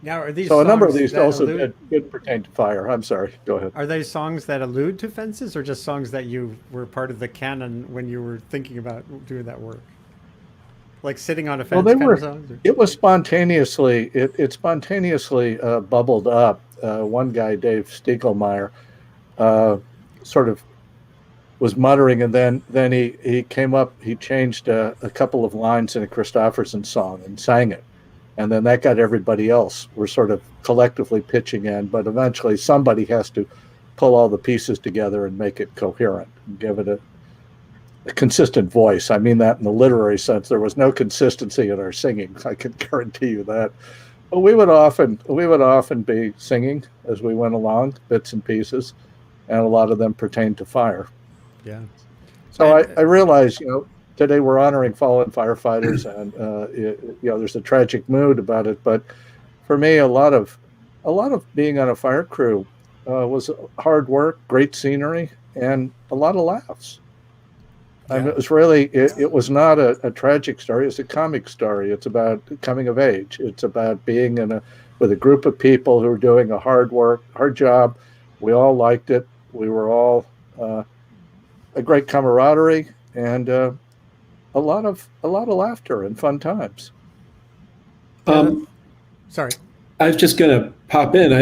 Now, are these so a number of songs these also did pertain to fire. I'm sorry. Go ahead. Are they songs that allude to fences, or just songs that you were part of the canon when you were thinking about doing that work? Like sitting on a fence kind of songs? It was spontaneously, it spontaneously bubbled up. One guy, Dave Stiegelmeyer, sort of was muttering, and then he came up, he changed a couple of lines in a Christopherson song and sang it. And then that got everybody else. We're sort of collectively pitching in, but eventually somebody has to pull all the pieces together and make it coherent and give it a consistent voice. I mean that in the literary sense. There was no consistency in our singing. I can guarantee you that. But we would often be singing as we went along, bits and pieces, and a lot of them pertained to fire. Yeah. So I realize, today we're honoring fallen firefighters, and there's a tragic mood about it. But for me, a lot of being on a fire crew was hard work, great scenery, and a lot of laughs. I mean, it was not a tragic story. It's a comic story. It's about coming of age. It's about being with a group of people who are doing a hard job. We all liked it. We were all a great camaraderie, and a lot of laughter and fun times. Sorry, I was just going to pop in.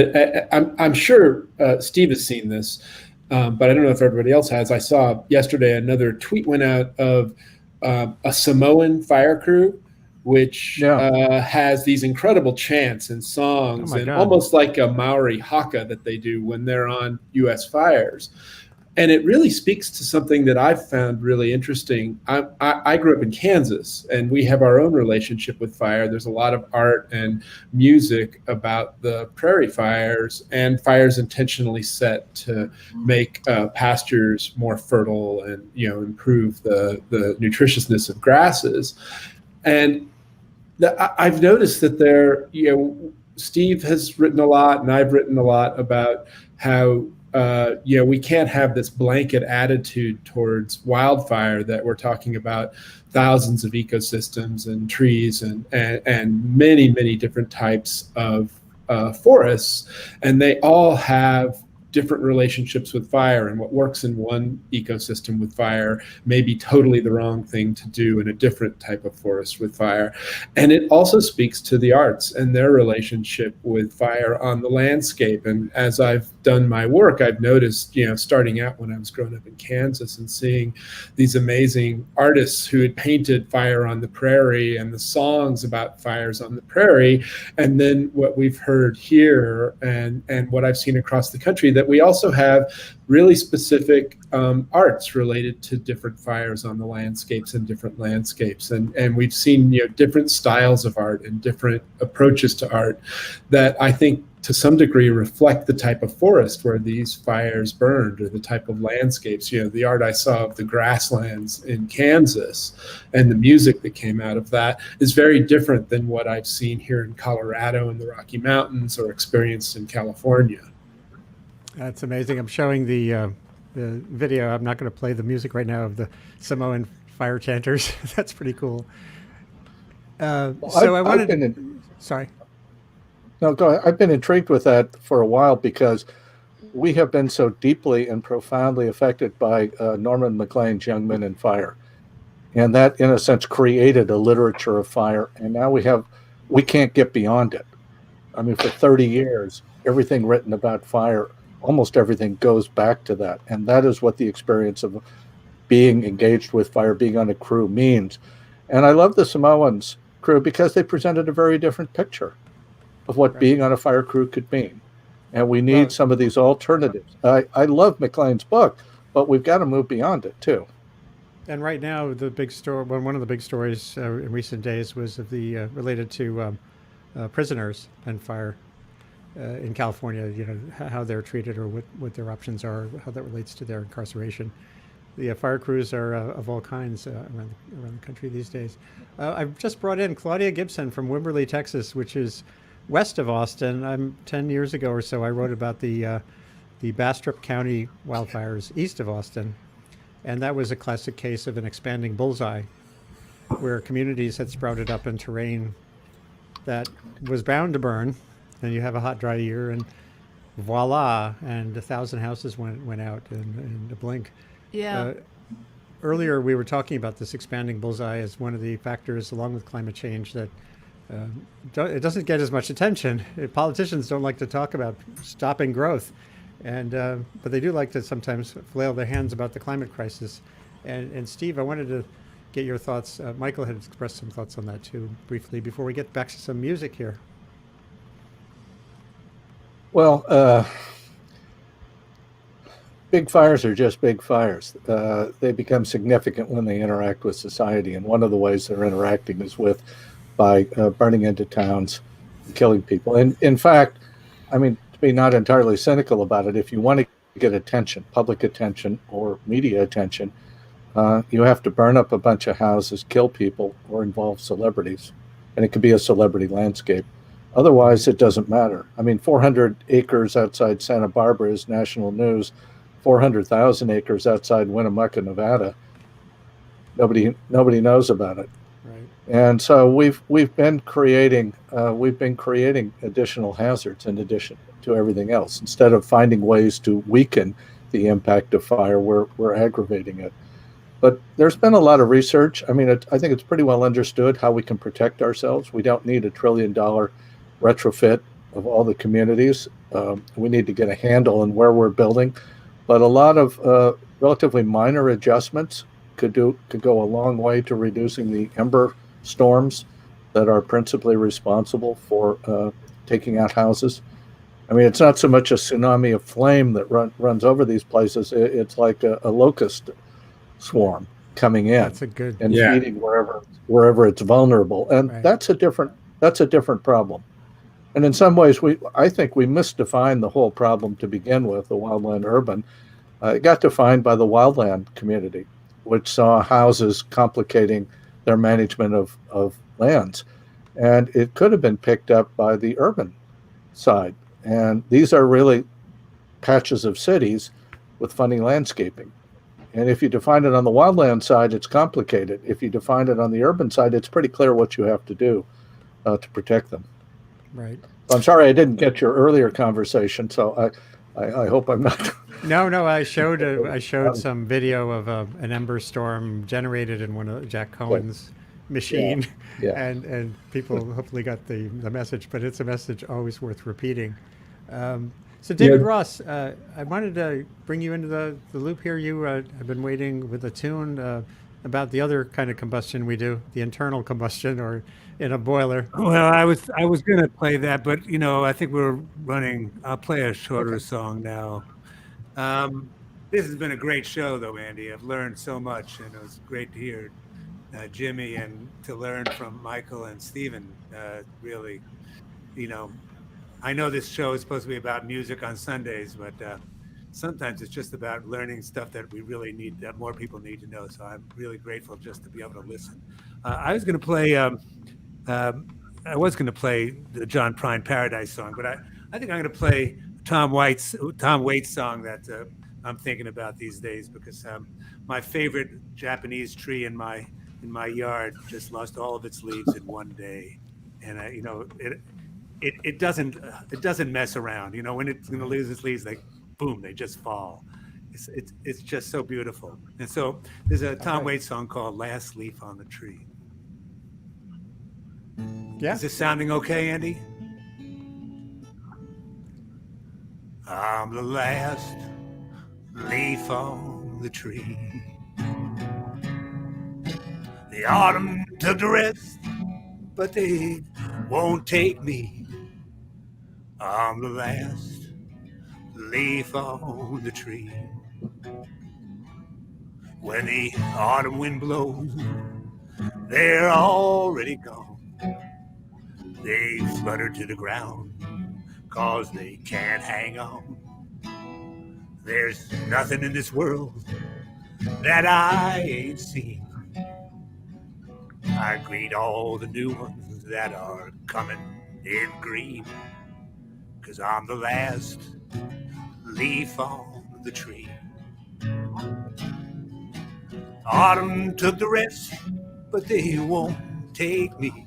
I'm sure Steve has seen this, but I don't know if everybody else has. I saw yesterday another tweet went out of a Samoan fire crew, which has these incredible chants and songs, and almost like a Maori haka that they do when they're on U.S. fires. And it really speaks to something that I've found really interesting. I grew up in Kansas, and we have our own relationship with fire. There's a lot of art and music about the prairie fires and fires intentionally set to make pastures more fertile and improve the nutritiousness of grasses. And I've noticed that Steve has written a lot, and I've written a lot about how we can't have this blanket attitude towards wildfire, that we're talking about thousands of ecosystems and trees and many, many different types of forests, and they all have different relationships with fire, and what works in one ecosystem with fire may be totally the wrong thing to do in a different type of forest with fire. And it also speaks to the arts and their relationship with fire on the landscape. And as I've done my work, I've noticed, starting out when I was growing up in Kansas and seeing these amazing artists who had painted fire on the prairie and the songs about fires on the prairie, and then what we've heard here and what I've seen across the country, that we also have really specific arts related to different fires on the landscapes and different landscapes. And we've seen different styles of art and different approaches to art that I think to some degree reflect the type of forest where these fires burned, or the type of landscapes. The art I saw of the grasslands in Kansas and the music that came out of that is very different than what I've seen here in Colorado in the Rocky Mountains or experienced in California. That's amazing. I'm showing the video. I'm not going to play the music right now of the Samoan fire chanters. That's pretty cool. Sorry. No, go ahead. I've been intrigued with that for a while because we have been so deeply and profoundly affected by Norman MacLean's Young Men in Fire. And that, in a sense, created a literature of fire. And now we can't get beyond it. I mean, for 30 years, everything written about fire, almost everything goes back to that. And that is what the experience of being engaged with fire, being on a crew means. And I love the Samoans crew because they presented a very different picture of what being on a fire crew could mean. And we need some of these alternatives. I love MacLean's book, but we've got to move beyond it too. And right now, the big story, one of the big stories in recent days was of the related to prisoners and fire in California. How they're treated, or what their options are, how that relates to their incarceration. The fire crews are of all kinds around the country these days. I've just brought in Claudia Gibson from Wimberley, Texas, which is west of Austin. 10 years ago or so, I wrote about the Bastrop County wildfires east of Austin. And that was a classic case of an expanding bullseye, where communities had sprouted up in terrain that was bound to burn. And you have a hot, dry year, and voila, and 1,000 houses went out in a blink. Yeah. Earlier, we were talking about this expanding bullseye as one of the factors, along with climate change, that it doesn't get as much attention. Politicians don't like to talk about stopping growth, but they do like to sometimes flail their hands about the climate crisis. And Steve, I wanted to get your thoughts. Michael had expressed some thoughts on that too, briefly, before we get back to some music here. Well, big fires are just big fires. They become significant when they interact with society, and one of the ways they're interacting is by burning into towns and killing people. And in fact, I mean, to be not entirely cynical about it, if you want to get attention, public attention or media attention, you have to burn up a bunch of houses, kill people, or involve celebrities. And it could be a celebrity landscape. Otherwise, it doesn't matter. I mean, 400 acres outside Santa Barbara is national news. 400,000 acres outside Winnemucca, Nevada. Nobody knows about it. Right. And so we've been creating additional hazards in addition to everything else. Instead of finding ways to weaken the impact of fire, we're aggravating it. But there's been a lot of research. I mean, I think it's pretty well understood how we can protect ourselves. We don't need $1 trillion retrofit of all the communities. We need to get a handle on where we're building. But a lot of relatively minor adjustments could go a long way to reducing the ember storms that are principally responsible for taking out houses. I mean, it's not so much a tsunami of flame that runs over these places. It's like a locust swarm coming in feeding wherever it's vulnerable, and that's a different problem. And in some ways, I think we misdefined the whole problem to begin with, the wildland urban. It got defined by the wildland community, which saw houses complicating their management of lands. And it could have been picked up by the urban side. And these are really patches of cities with funny landscaping. And if you define it on the wildland side, it's complicated. If you define it on the urban side, it's pretty clear what you have to do to protect them. Right. I'm sorry I didn't get your earlier conversation, so I hope I'm not. No. I showed some video of an ember storm generated in one of Jack Cohen's machine, Yeah. and people hopefully got the message. But it's a message always worth repeating. So David Ross, I wanted to bring you into the loop here. You have been waiting with a tune about the other kind of combustion we do, the internal combustion or in a boiler. Well, I was going to play that, but I think we're running. I'll play a shorter song now. This has been a great show, though, Andy. I've learned so much, and it was great to hear Jimmy and to learn from Michael and Stephen. Really, I know this show is supposed to be about music on Sundays, but sometimes it's just about learning stuff that we really need, that more people need to know. So I'm really grateful just to be able to listen. I was going to play. I was going to play the John Prine Paradise song, but I think I'm going to play Tom Waits song that I'm thinking about these days, because my favorite Japanese tree in my yard just lost all of its leaves in one day, and it doesn't mess around. When it's going to lose its leaves, like boom, they just fall. It's just so beautiful. And so there's a Tom Waits song called "Last Leaf on the Tree." Yeah. Is this sounding okay, Andy? I'm the last leaf on the tree. The autumn took the rest, but they won't take me. I'm the last leaf on the tree. When the autumn wind blows, they're already gone. They flutter to the ground, 'cause they can't hang on. There's nothing in this world that I ain't seen. I greet all the new ones that are coming in green, 'cause I'm the last leaf on the tree. Autumn took the rest, but they won't take me.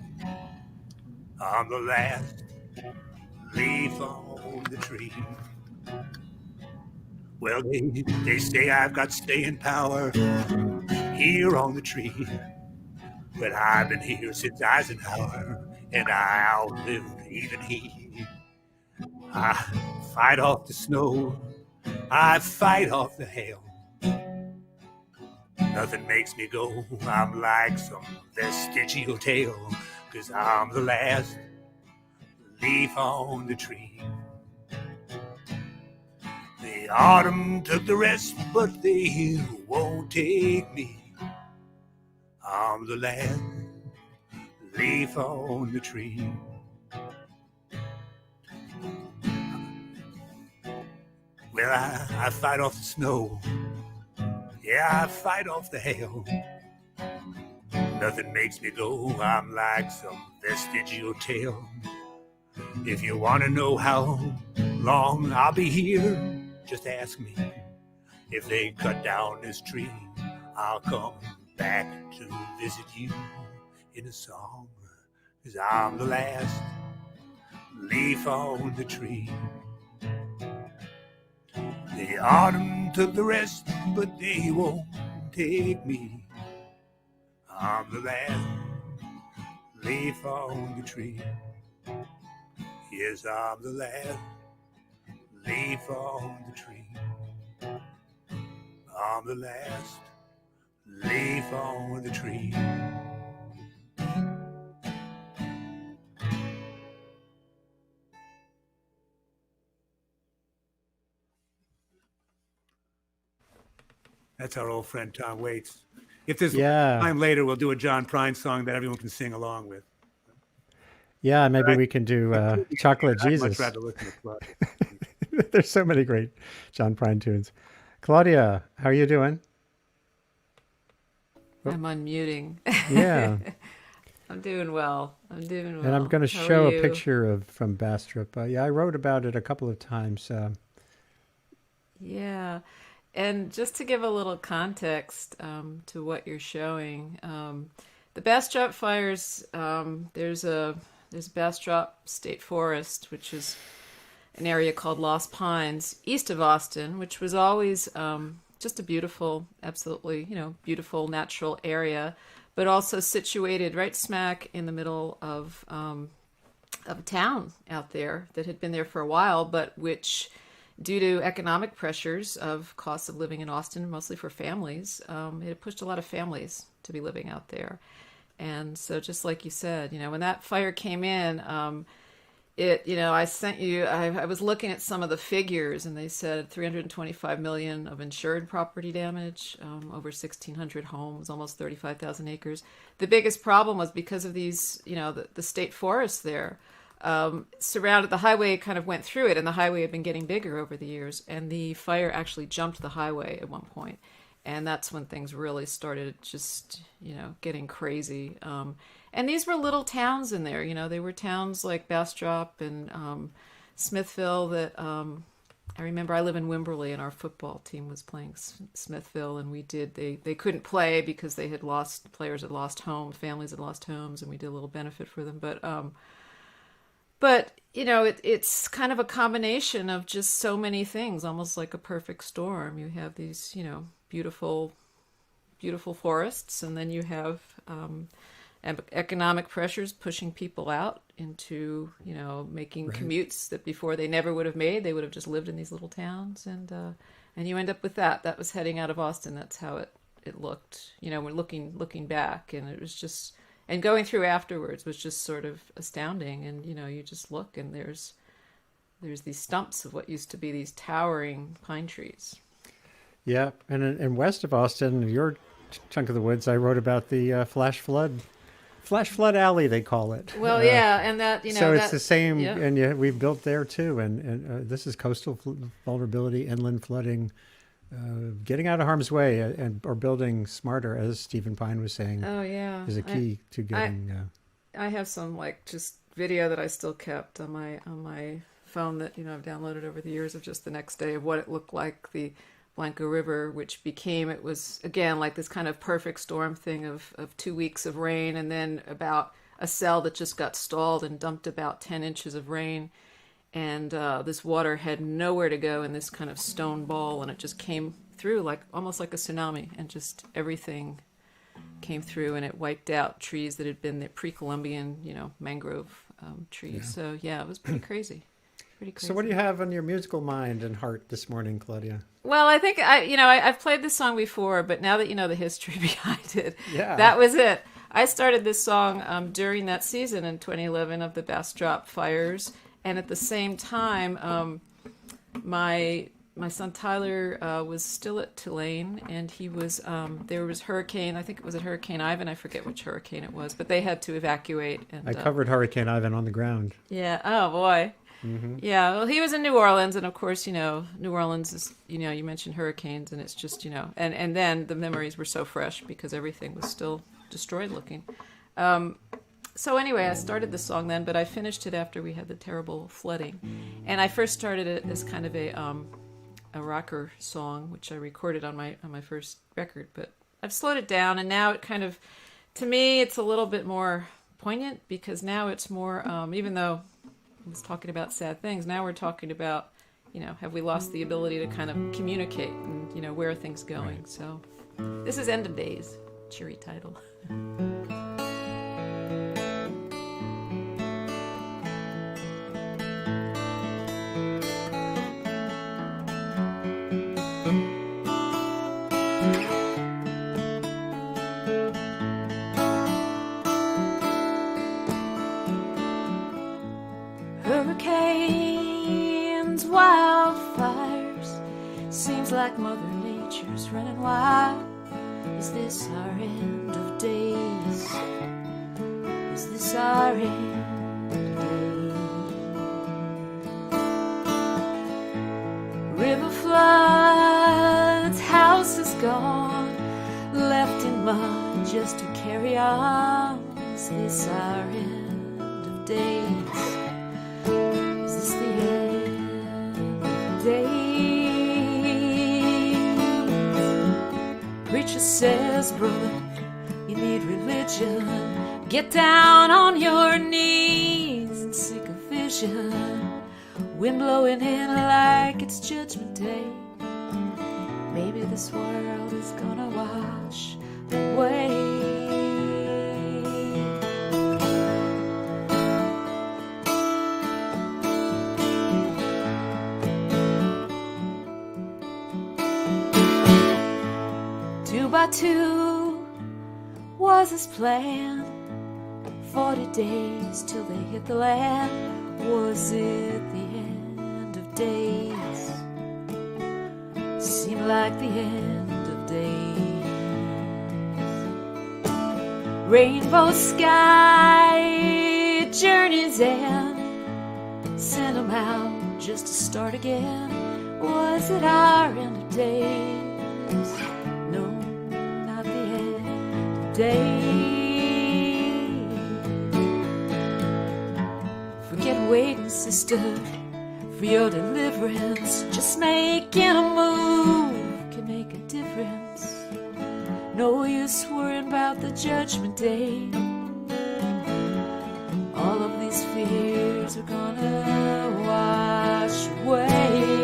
I'm the last leaf on the tree. Well, they say I've got staying power here on the tree, but I've been here since Eisenhower, and I outlived even he. I fight off the snow, I fight off the hail. Nothing makes me go, I'm like some vestigial tail, 'cause I'm the last leaf on the tree. The autumn took the rest, but they won't take me. I'm the last leaf on the tree. Well, I fight off the snow. Yeah, I fight off the hail. Nothing makes me go, I'm like some vestigial tail. If you want to know how long I'll be here, just ask me. If they cut down this tree, I'll come back to visit you in a song, 'cause I'm the last leaf on the tree. The autumn took the rest, but they won't take me. I'm the last leaf on the tree. Yes, I'm the last leaf on the tree. I'm the last leaf on the tree. That's our old friend Tom Waits. If there's time later, we'll do a John Prine song that everyone can sing along with. Yeah, maybe we can do Chocolate Jesus. I'd much rather listen to Claudia. There's so many great John Prine tunes. Claudia, how are you doing? I'm unmuting. Yeah. I'm doing well. And I'm going to show a picture from Bastrop. I wrote about it a couple of times. Yeah. And just to give a little context to what you're showing, the Bastrop fires, there's Bastrop State Forest, which is an area called Lost Pines, east of Austin, which was always just a beautiful, absolutely, beautiful natural area, but also situated right smack in the middle of a town out there that had been there for a while, but which, due to economic pressures of costs of living in Austin, mostly for families, it had pushed a lot of families to be living out there. And so just like you said, when that fire came in, I sent you, I was looking at some of the figures, and they said 325 million of insured property damage, over 1,600 homes, almost 35,000 acres. The biggest problem was because of these, the state forests there surrounded the highway, kind of went through it, and the highway had been getting bigger over the years, and the fire actually jumped the highway at one point. And that's when things really started just, getting crazy. And these were little towns in there, they were towns like Bastrop and Smithville that I remember. I live in Wimberley, and our football team was playing Smithville, and they couldn't play because players had lost homes, families had lost homes, and we did a little benefit for them. But it's kind of a combination of just so many things, almost like a perfect storm. You have these, beautiful forests, and then you have economic pressures pushing people out into, making commutes that before they never would have made. They would have just lived in these little towns, and you end up with that. That was heading out of Austin. That's how it looked, when looking back, and it was just, and going through afterwards was just sort of astounding. And you just look, and there's these stumps of what used to be these towering pine trees. Yeah, and in west of Austin, your chunk of the woods, I wrote about the flash flood alley, they call it. Well, yeah, and that so it's the same, yeah. and we've built there too, and this is coastal vulnerability, inland flooding, getting out of harm's way, or building smarter, as Stephen Pyne was saying. Oh yeah, is a key to getting. I have some just video that I still kept on my phone that I've downloaded over the years of just the next day of what it looked like, the Blanco River, which it was again like this kind of perfect storm thing of 2 weeks of rain, and then about a cell that just got stalled and dumped about 10 inches of rain, and this water had nowhere to go in this kind of stone ball, and it just came through almost like a tsunami, and just everything came through, and it wiped out trees that had been the pre-Columbian mangrove trees. Yeah. So yeah, it was pretty crazy. So what do you have on your musical mind and heart this morning, Claudia? Well, I think I've played this song before, but now that you know the history behind it, yeah, that was it. I started this song during that season in 2011 of the Bastrop fires, and at the same time, my son Tyler was still at Tulane, and he was there was Hurricane. I think it was Hurricane Ivan. I forget which hurricane it was, but they had to evacuate. And I covered Hurricane Ivan on the ground. Yeah. Oh boy. Mm-hmm. Yeah, well, he was in New Orleans, and of course, New Orleans is, you mentioned hurricanes, and it's just, and then the memories were so fresh because everything was still destroyed looking. So anyway, I started the song then, but I finished it after we had the terrible flooding, and I first started it as kind of a rocker song, which I recorded on my first record, but I've slowed it down, and now it kind of, to me, it's a little bit more poignant because now it's more, even though I was talking about sad things, now we're talking about, have we lost the ability to kind of communicate and, where are things going? Right. So this is End of Days, cheery title. Hurricanes, wildfires, seems like Mother Nature's running wild. Is this our end of days? Is this our end of days? River floods, house is gone, left in mud just to carry on. Is this our end of days? Is this the end of days? Preacher says, brother, you need religion. Get down on your knees and seek a vision. wind blowing in like it's Judgment Day. Maybe this world is gonna wash away. Two by two was his plan. 40 days till they hit the land. Was it the end of days? Seemed like the end of days. Rainbow sky, journey's end. Sent him out just to start again. Was it our end of days? No, not the end of days. Forget waiting, sister, for your deliverance. Just making a move can make a difference. No use worrying about the Judgment Day. All of these fears are gonna wash away.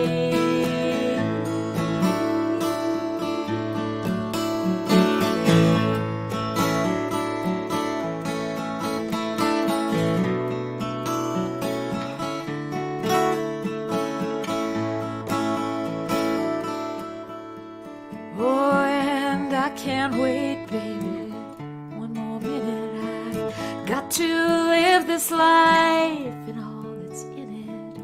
Can't wait, baby, one more minute. I've got to live this life and all that's in it,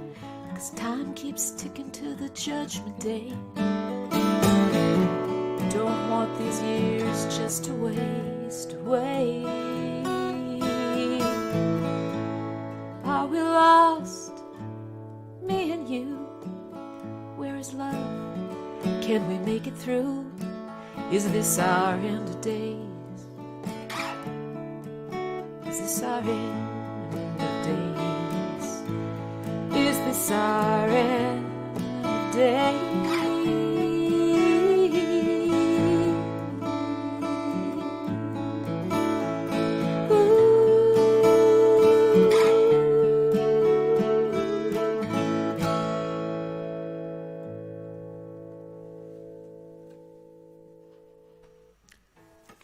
'cause time keeps ticking to the Judgment Day. Don't want these years just to waste away. Are we lost, me and you? Where is love? Can we make it through? Is this our end of days? Is this our end of days? Is this our end of days?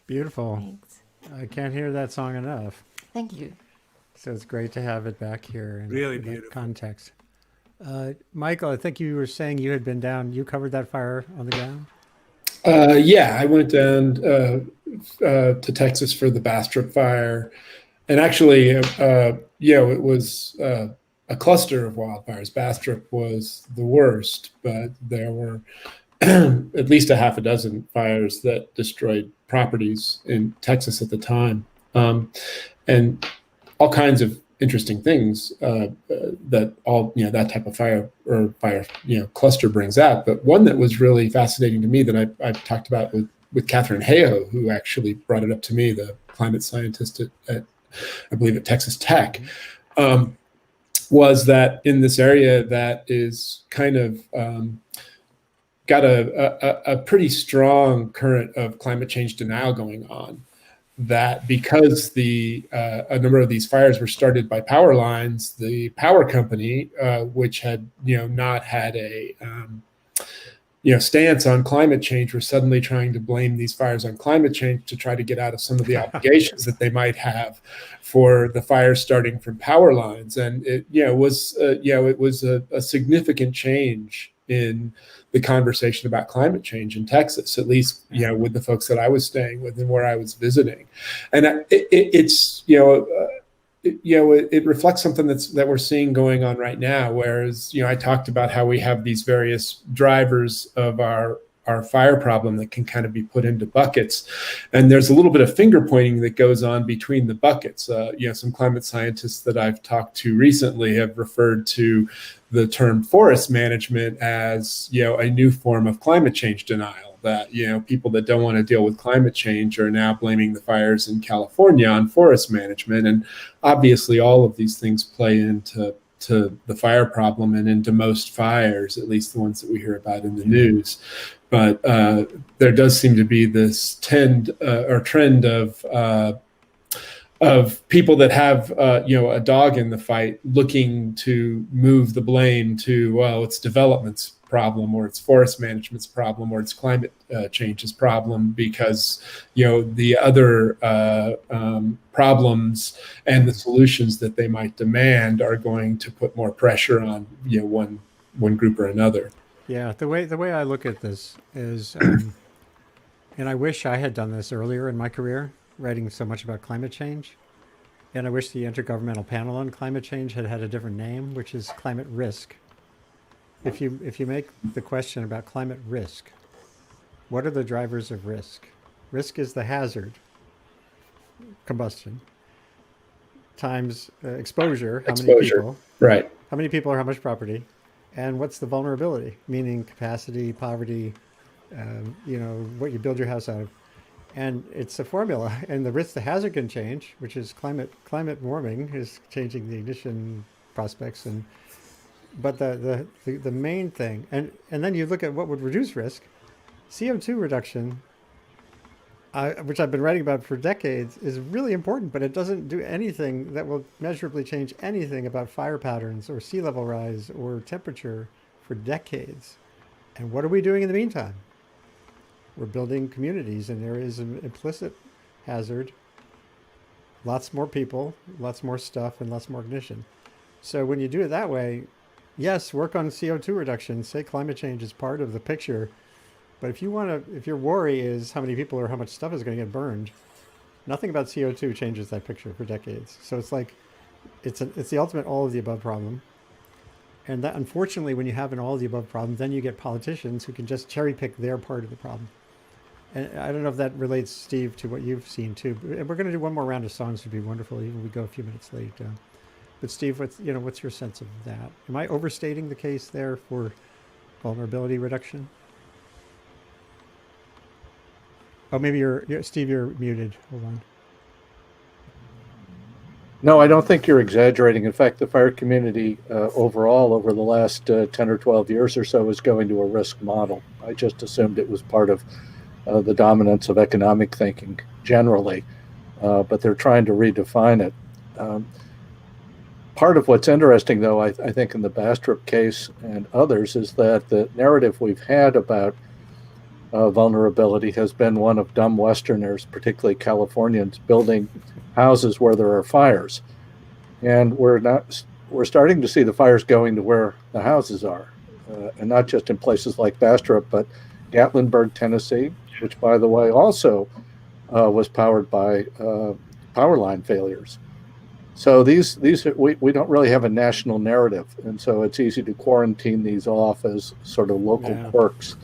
Beautiful. Thanks. I can't hear that song enough. Thank you. So it's great to have it back here in Really that beautiful. context. Michael, I think you were saying you had been down. You covered that fire on the ground. Yeah, I went down to Texas for the Bastrop Fire, and actually, it was a cluster of wildfires. Bastrop was the worst, but there were at least a half a dozen fires that destroyed properties in Texas at the time, and all kinds of interesting things that all that type of fire cluster brings out. But one that was really fascinating to me that I've talked about with Catherine Hayhoe, who actually brought it up to me, the climate scientist at I believe at Texas Tech, was that in this area that is kind of got a pretty strong current of climate change denial going on, that because a number of these fires were started by power lines, the power company, which had not had a stance on climate change, were suddenly trying to blame these fires on climate change to try to get out of some of the obligations that they might have for the fires starting from power lines. And it was a significant change in the conversation about climate change in Texas, at least with the folks that I was staying with and where I was visiting. And it reflects something that we're seeing going on right now. Whereas I talked about how we have these various drivers of our fire problem that can kind of be put into buckets, and there's a little bit of finger pointing that goes on between the buckets. Some climate scientists that I've talked to recently have referred to the term forest management as a new form of climate change denial. That people that don't want to deal with climate change are now blaming the fires in California on forest management, and obviously all of these things play into the fire problem and into most fires, at least the ones that we hear about in the news. But there does seem to be this trend of of people that have a dog in the fight, looking to move the blame to, well, it's development's problem, or it's forest management's problem, or it's climate change's problem, because the other problems and the solutions that they might demand are going to put more pressure on one group or another. Yeah, the way I look at this is, and I wish I had done this earlier in my career, writing so much about climate change. And I wish the Intergovernmental Panel on Climate Change had a different name, which is climate risk. If you make the question about climate risk, what are the drivers of risk? Risk is the hazard, combustion, times exposure, how many people, right? How many people or how much property, and what's the vulnerability, meaning capacity, poverty, what you build your house out of. And it's a formula, and the hazard can change, which is climate warming is changing the ignition prospects, but the main thing, and then you look at what would reduce risk. CO2 reduction, which I've been writing about for decades, is really important, but it doesn't do anything that will measurably change anything about fire patterns or sea level rise or temperature for decades. And what are we doing in the meantime? We're building communities, and there is an implicit hazard. Lots more people, lots more stuff, and lots more ignition. So when you do it that way, yes, work on CO2 reduction. Say climate change is part of the picture. But if your worry is how many people or how much stuff is going to get burned, nothing about CO2 changes that picture for decades. So it's like, it's the ultimate all of the above problem. And that, unfortunately, when you have an all of the above problem, then you get politicians who can just cherry pick their part of the problem. And I don't know if that relates, Steve, to what you've seen too. And we're going to do one more round of songs. Would be wonderful, even if we go a few minutes late. But Steve, what's your sense of that? Am I overstating the case there for vulnerability reduction? Oh, maybe Steve, you're muted. Hold on. No, I don't think you're exaggerating. In fact, the fire community overall over the last 10 or 12 years or so is going to a risk model. I just assumed it was part of the dominance of economic thinking generally, but they're trying to redefine it. Part of what's interesting, though, I think in the Bastrop case and others, is that the narrative we've had about vulnerability has been one of dumb Westerners, particularly Californians, building houses where there are fires. And we're starting to see the fires going to where the houses are, and not just in places like Bastrop, but Gatlinburg, Tennessee, which, by the way, also was powered by power line failures. So we don't really have a national narrative, and so it's easy to quarantine these off as sort of local quirks.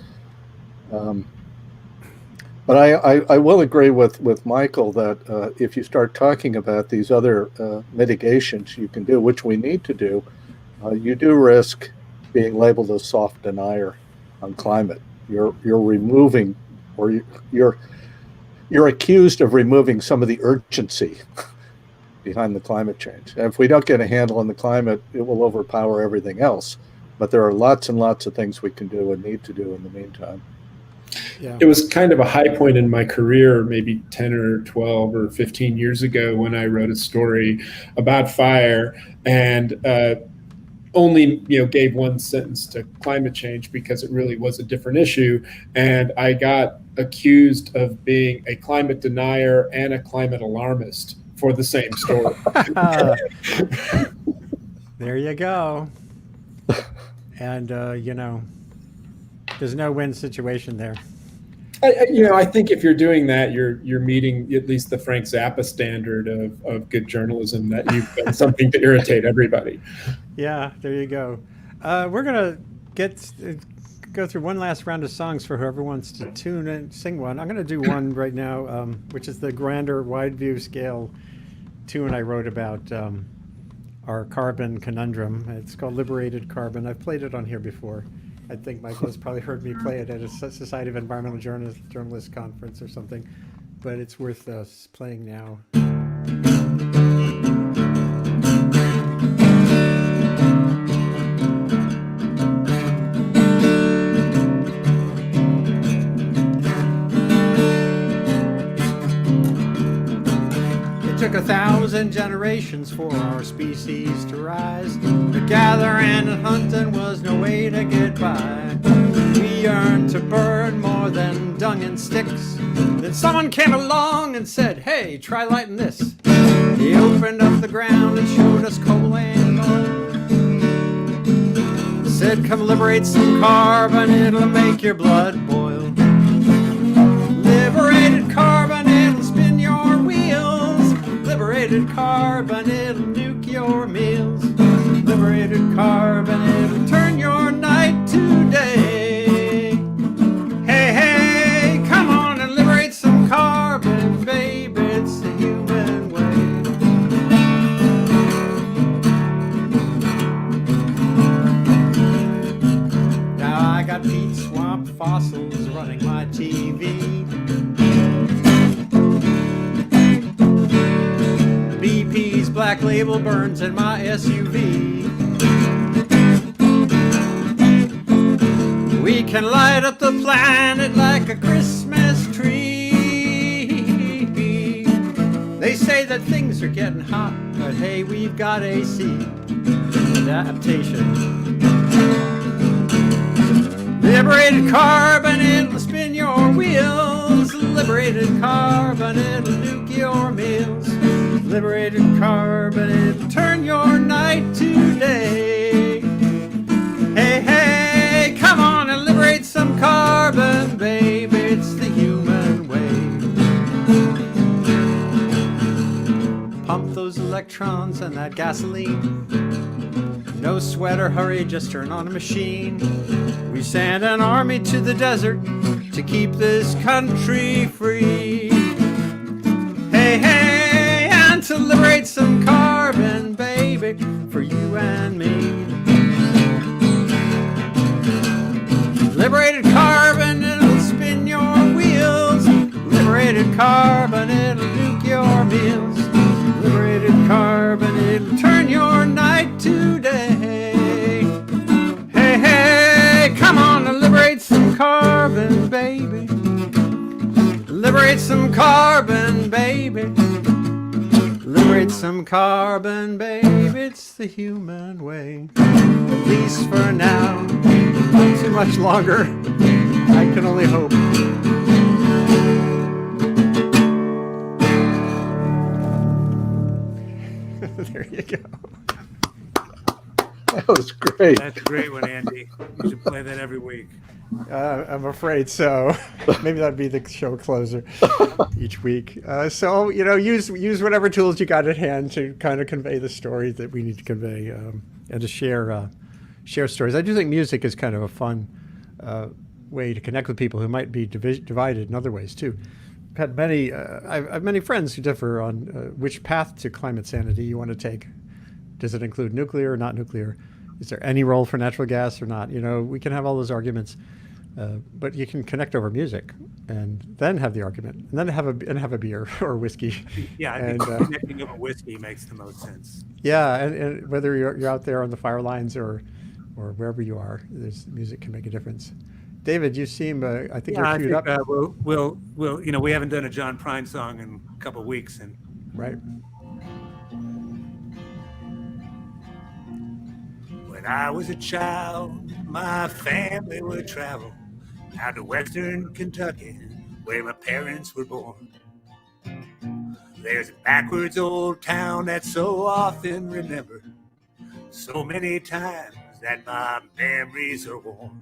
But I will agree with Michael that if you start talking about these other mitigations you can do, which we need to do, you do risk being labeled a soft denier on climate. You're removing, or you're accused of removing some of the urgency behind the climate change. And if we don't get a handle on the climate, it will overpower everything else. But there are lots and lots of things we can do and need to do in the meantime. Yeah. It was kind of a high point in my career, maybe 10 or 12 or 15 years ago, when I wrote a story about fire and only gave one sentence to climate change because it really was a different issue. And I got accused of being a climate denier and a climate alarmist for the same story. There you go. And, there's no win situation there. I think if you're doing that, you're meeting at least the Frank Zappa standard of good journalism, that you've done something to irritate everybody. Yeah, there you go. We're going to go through one last round of songs for whoever wants to tune and sing one. I'm going to do one right now, which is the grander wide view scale tune I wrote about our carbon conundrum. It's called Liberated Carbon. I've played it on here before. I think Michael has probably heard me play it at a Society of Environmental Journalists conference or something, but it's worth us playing now. It took 1,000 1,000 generations for our species to rise. But gathering and hunting was no way to get by. We yearned to burn more than dung and sticks. Then someone came along and said, hey, try lighting this. He opened up the ground and showed us coal and oil. Said, come liberate some carbon, it'll make your blood boil. Liberated carbon, it'll spin your wheels. Liberated carbon, it'll nuke your meals. Liberated carbon, it'll turn your night to day. Hey, hey, come on and liberate some carbon, baby, it's the human way. Now I got peat swamp fossils running my TV. BP's Black Label burns in my SUV. We can light up the planet like a Christmas tree. They say that things are getting hot, but hey, we've got AC. Adaptation. Liberated carbon, it'll spin your wheels. Liberated carbon, it'll nuke your meals. Liberated carbon, it'll turn your night to day. Hey, hey, come on and liberate some carbon, baby, it's the human way. Pump those electrons and that gasoline. No sweat or hurry, just turn on a machine. We send an army to the desert to keep this country free. Hey, hey, and to liberate some carbon, baby, for you and me. Liberated carbon, it'll spin your wheels. Liberated carbon, it'll nuke your meals. Liberated carbon, it'll turn your night to day. Hey, hey, come on and liberate some carbon, baby. Liberate some carbon, baby. Liberate some carbon, baby. It's the human way. At least for now. Not too much longer. I can only hope. There you go. That was great. That's a great one, Andy. You should play that every week. I'm afraid so. Maybe that'd be the show closer each week. So, use whatever tools you got at hand to kind of convey the story that we need to convey, and to share stories. I do think music is kind of a fun way to connect with people who might be divided in other ways too. I've had many. I have many friends who differ on which path to climate sanity you want to take. Does it include nuclear or not nuclear? Is there any role for natural gas or not? We can have all those arguments, but you can connect over music, and then have the argument, and then have a beer or whiskey. Yeah, I think connecting over whiskey makes the most sense. Yeah, and whether you're out there on the fire lines or wherever you are, music can make a difference. David, you seem I think you're queued up. We'll we haven't done a John Prine song in a couple of weeks, and right. When I was a child, my family would travel out to western Kentucky, where my parents were born. There's a backwards old town that's so often remembered, so many times that my memories are worn.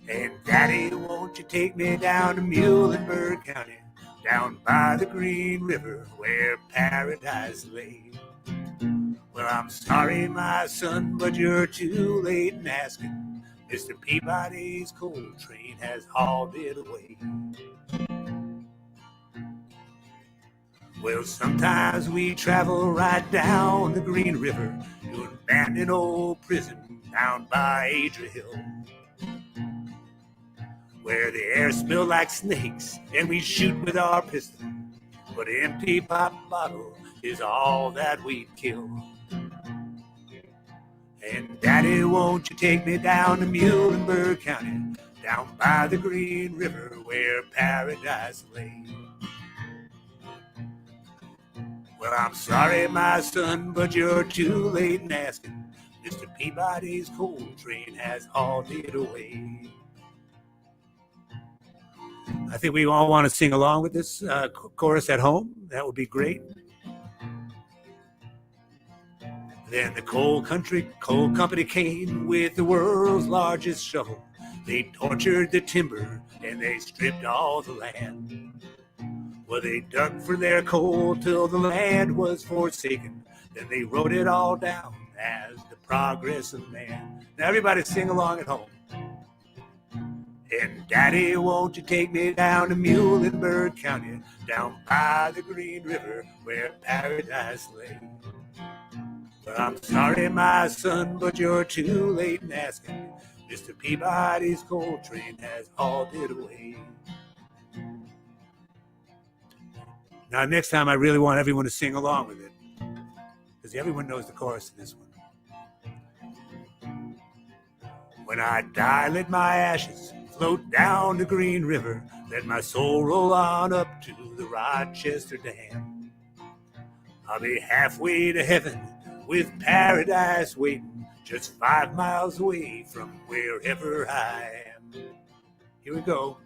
And Daddy, won't you take me down to Muhlenberg County, down by the Green River where paradise lay? Well, I'm sorry, my son, but you're too late in asking. Mr. Peabody's coal train has hauled it away. Well, sometimes we travel right down the Green River to an abandoned old prison down by Adria Hill, where the air smelled like snakes and we shoot with our pistol, but an empty pop bottle is all that we'd kill. And Daddy, won't you take me down to Muhlenberg County, down by the Green River where paradise lay? Well, I'm sorry, my son, but you're too late in asking. Mr. Peabody's coal train has hauled it away. I think we all want to sing along with this chorus at home. That would be great. Then the coal company came with the world's largest shovel. They tortured the timber and they stripped all the land. Well, they dug for their coal till the land was forsaken. Then they wrote it all down as the progress of man. Now everybody sing along at home. And Daddy, won't you take me down to Muhlenberg County, down by the Green River where paradise lay? Well, I'm sorry, my son, but you're too late in asking. Mr. Peabody's coal train has hauled it away. Now, next time, I really want everyone to sing along with it, because everyone knows the chorus to this one. When I die, let my ashes float down the Green River. Let my soul roll on up to the Rochester Dam. I'll be halfway to heaven with paradise waiting, just 5 miles away from wherever I am. Here we go.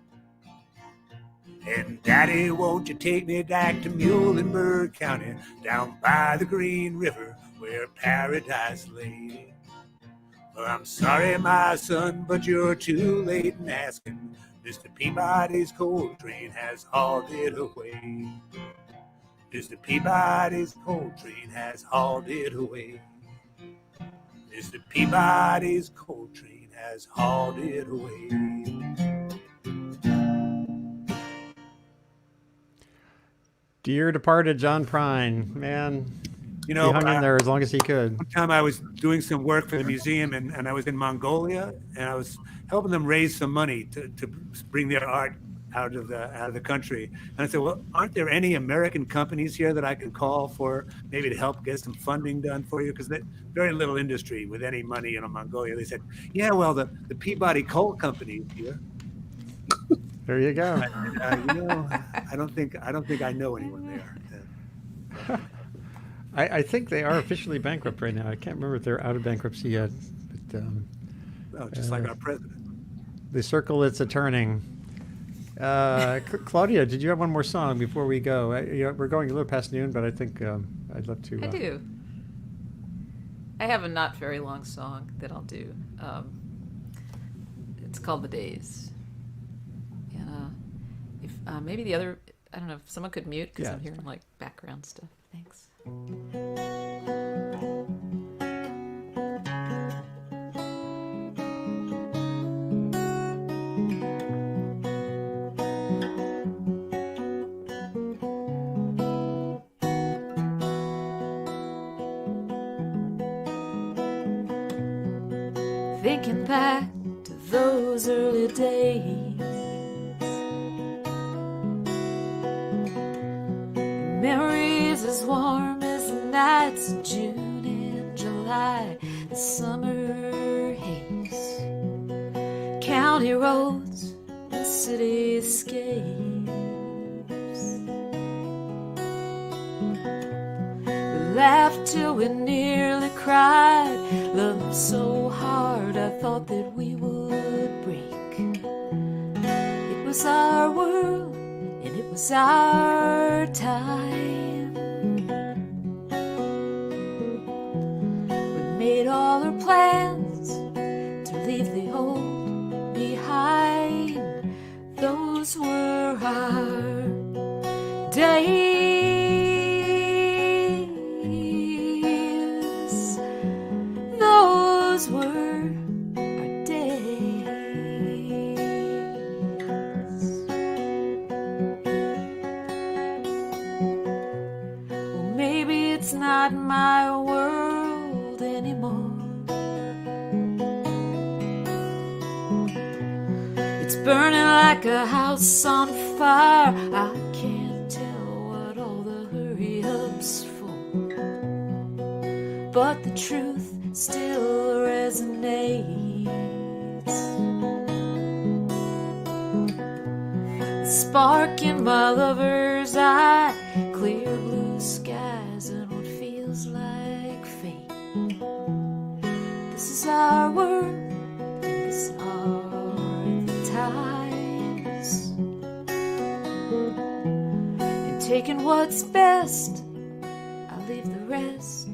And Daddy, won't you take me back to Muhlenberg County, down by the Green River where paradise lay? Well, I'm sorry, my son, but you're too late in asking. Mr. Peabody's coal train has hauled it away. Mr. Peabody's coal train has hauled it away. Mr. Peabody's coal train has hauled it away. Dear departed John Prine, man, You know, he hung in there as long as he could. one time I was doing some work for the museum, and I was in Mongolia, and I was helping them raise some money to bring their art out of the country. And I said, well, aren't there any American companies here that I can call for maybe to help get some funding done for you? Because very little industry with any money in Mongolia. They said, yeah, well, the Peabody Coal Company is here. There you go. I don't think I know anyone there. I think they are officially bankrupt right now. I can't remember if they're out of bankruptcy yet. But, just like our president. The circle it's a turning. Claudia, did you have one more song before we go? We're going a little past noon, but I think I'd love to. I do. I have a not very long song that I'll do. It's called The Days. And if maybe the other, I don't know, if someone could mute because I'm hearing like background stuff. Thanks. Thinking back to those early days, memories as warm as the nights of June and July, the summer haze, county roads and cityscapes. We laughed till we nearly cried, loved so hard I thought that we would break. It was our world and it was our time. We made all our plans to leave the old behind. Those were our days. Those were our days. Well, maybe it's not my world anymore. It's burning like a house on fire. I can't tell what all the hurry up's for, but the truth still resonates. The spark in my lover's eye, clear blue skies taking what's best, I'll leave the rest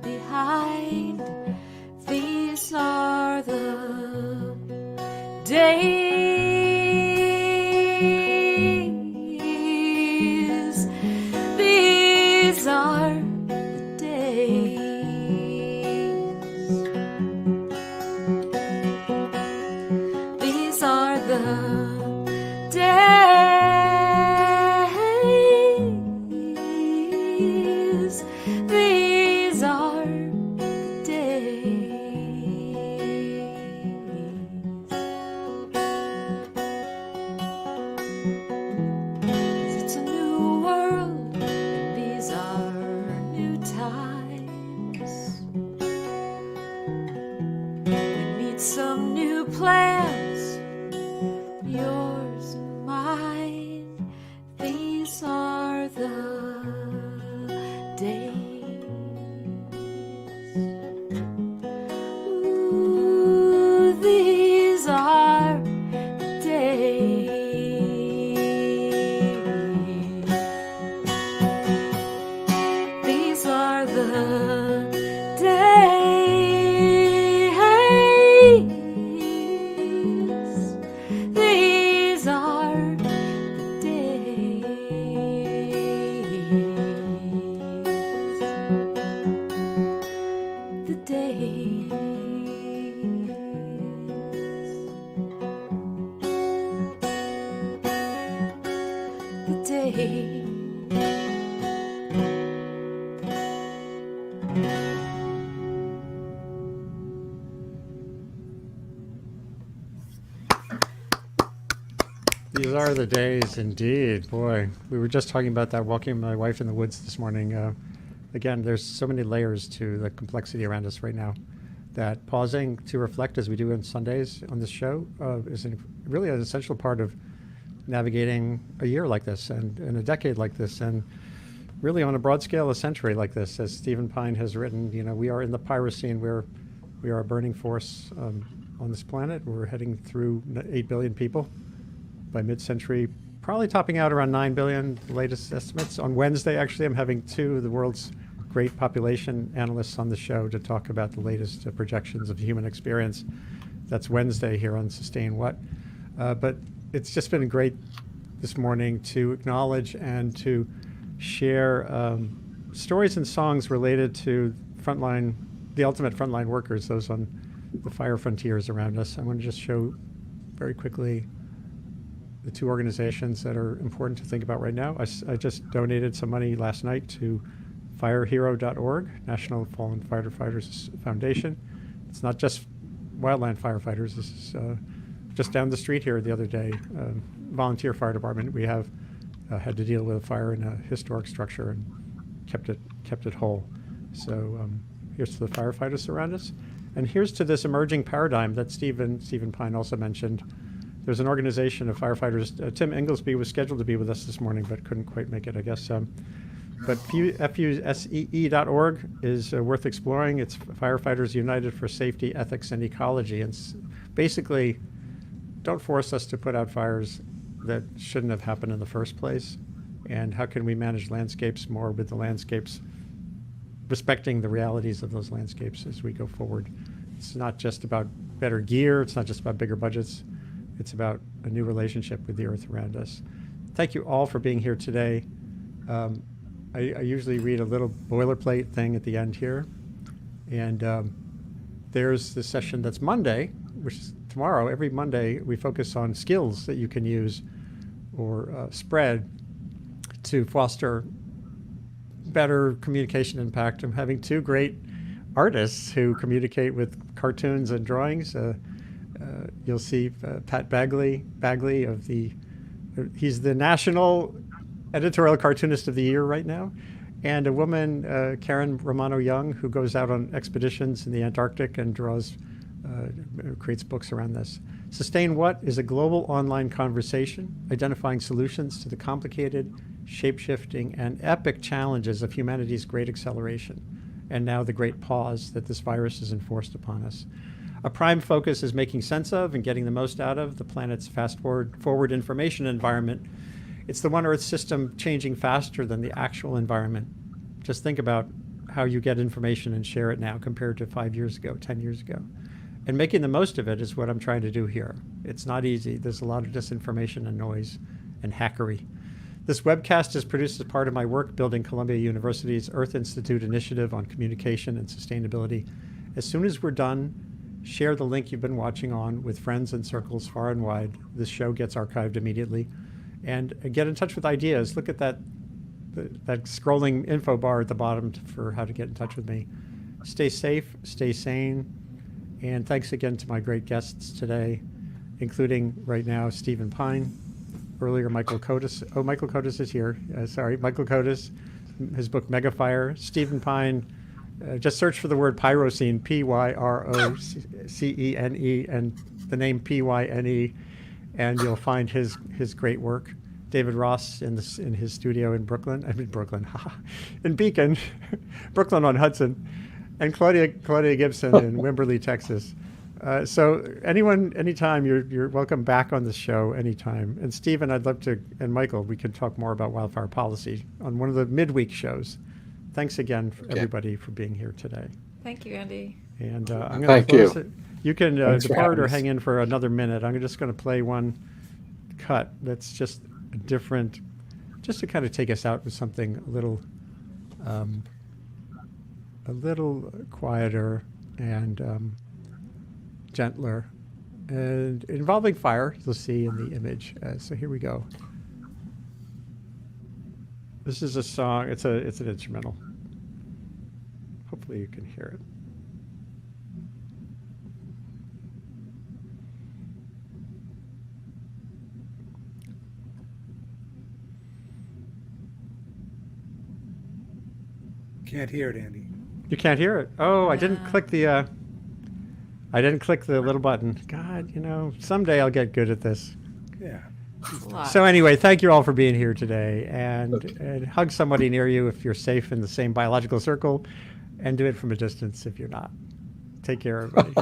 behind. These are the days. These are the days. These are the days. These are the days. It's a new world, and these are new times. We need some new plans, yours and mine. These are the days. Ooh, these are the days. These are the days. These are the days. The days. The days. These are the days indeed. Boy, we were just talking about that walking with my wife in the woods this morning. Again, there's so many layers to the complexity around us right now that pausing to reflect, as we do on Sundays on this show, is really an essential part of navigating a year like this and a decade like this, and really on a broad scale, a century like this. As Stephen Pyne has written, we are in the Pyrocene where we are a burning force on this planet. We're heading through 8 billion people by mid-century, probably topping out around 9 billion, the latest estimates. On Wednesday, actually, I'm having two of the world's great population analysts on the show to talk about the latest projections of human experience. That's Wednesday here on Sustain What. But it's just been great this morning to acknowledge and to share stories and songs related to the ultimate frontline workers, those on the fire frontiers around us. I want to just show very quickly the two organizations that are important to think about right now. I just donated some money last night to firehero.org, National Fallen Firefighters Foundation. It's not just wildland firefighters. This is just down the street here the other day, volunteer fire department. We have had to deal with a fire in a historic structure and kept it whole. So here's to the firefighters around us. And here's to this emerging paradigm that Stephen Pyne also mentioned. There's an organization of firefighters. Tim Ingalsbee was scheduled to be with us this morning, but couldn't quite make it, I guess. But FUSEE.org is worth exploring. It's Firefighters United for Safety, Ethics, and Ecology. And basically, don't force us to put out fires that shouldn't have happened in the first place. And how can we manage landscapes more with the landscapes, respecting the realities of those landscapes as we go forward. It's not just about better gear. It's not just about bigger budgets. It's about a new relationship with the earth around us. Thank you all for being here today. I usually read a little boilerplate thing at the end here. And there's the session that's Monday, which is tomorrow. Every Monday, we focus on skills that you can use or spread to foster better communication impact. I'm having two great artists who communicate with cartoons and drawings. You'll see Pat Bagley he's the national editorial cartoonist of the year right now, and a woman, Karen Romano-Young, who goes out on expeditions in the Antarctic and creates books around this. Sustain What is a global online conversation identifying solutions to the complicated, shape-shifting, and epic challenges of humanity's great acceleration, and now the great pause that this virus has enforced upon us. A prime focus is making sense of and getting the most out of the planet's fast-forward information environment It's the one Earth system changing faster than the actual environment. Just think about how you get information and share it now compared to 5 years ago, 10 years ago. And making the most of it is what I'm trying to do here. It's not easy. There's a lot of disinformation and noise and hackery. This webcast is produced as part of my work building Columbia University's Earth Institute initiative on communication and sustainability. As soon as we're done, share the link you've been watching on with friends and circles far and wide. This show gets archived immediately. And get in touch with ideas. Look at that scrolling info bar at the bottom for how to get in touch with me. Stay safe, stay sane, and thanks again to my great guests today, including right now Stephen Pyne, earlier Michael Kodas. Oh, Michael Kodas is here. Michael Kodas, his book Megafire. Stephen Pyne, just search for the word pyrocene, Pyrocene, and the name Pyne, and you'll find his great work. David Ross in his studio in Brooklyn, in Beacon, Brooklyn on Hudson, and Claudia Gibson in Wimberley, Texas. So anytime, you're welcome back on the show anytime. And Stephen, I'd love to, and Michael, we can talk more about wildfire policy on one of the midweek shows. Thanks again, everybody, for being here today. Thank you, Andy. And I'm going to close it. You can depart or hang in for another minute. I'm just going to play one cut that's just different, just to kind of take us out with something a little quieter and gentler, and involving fire. You'll see in the image. So here we go. This is a song. It's an instrumental. Hopefully you can hear it. Can't hear it, Andy. You can't hear it. Oh, I didn't click the little button. God, someday I'll get good at this. Yeah. So anyway, thank you all for being here today, and hug somebody near you if you're safe in the same biological circle, and do it from a distance if you're not. Take care, everybody.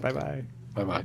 Bye-bye. Bye-bye.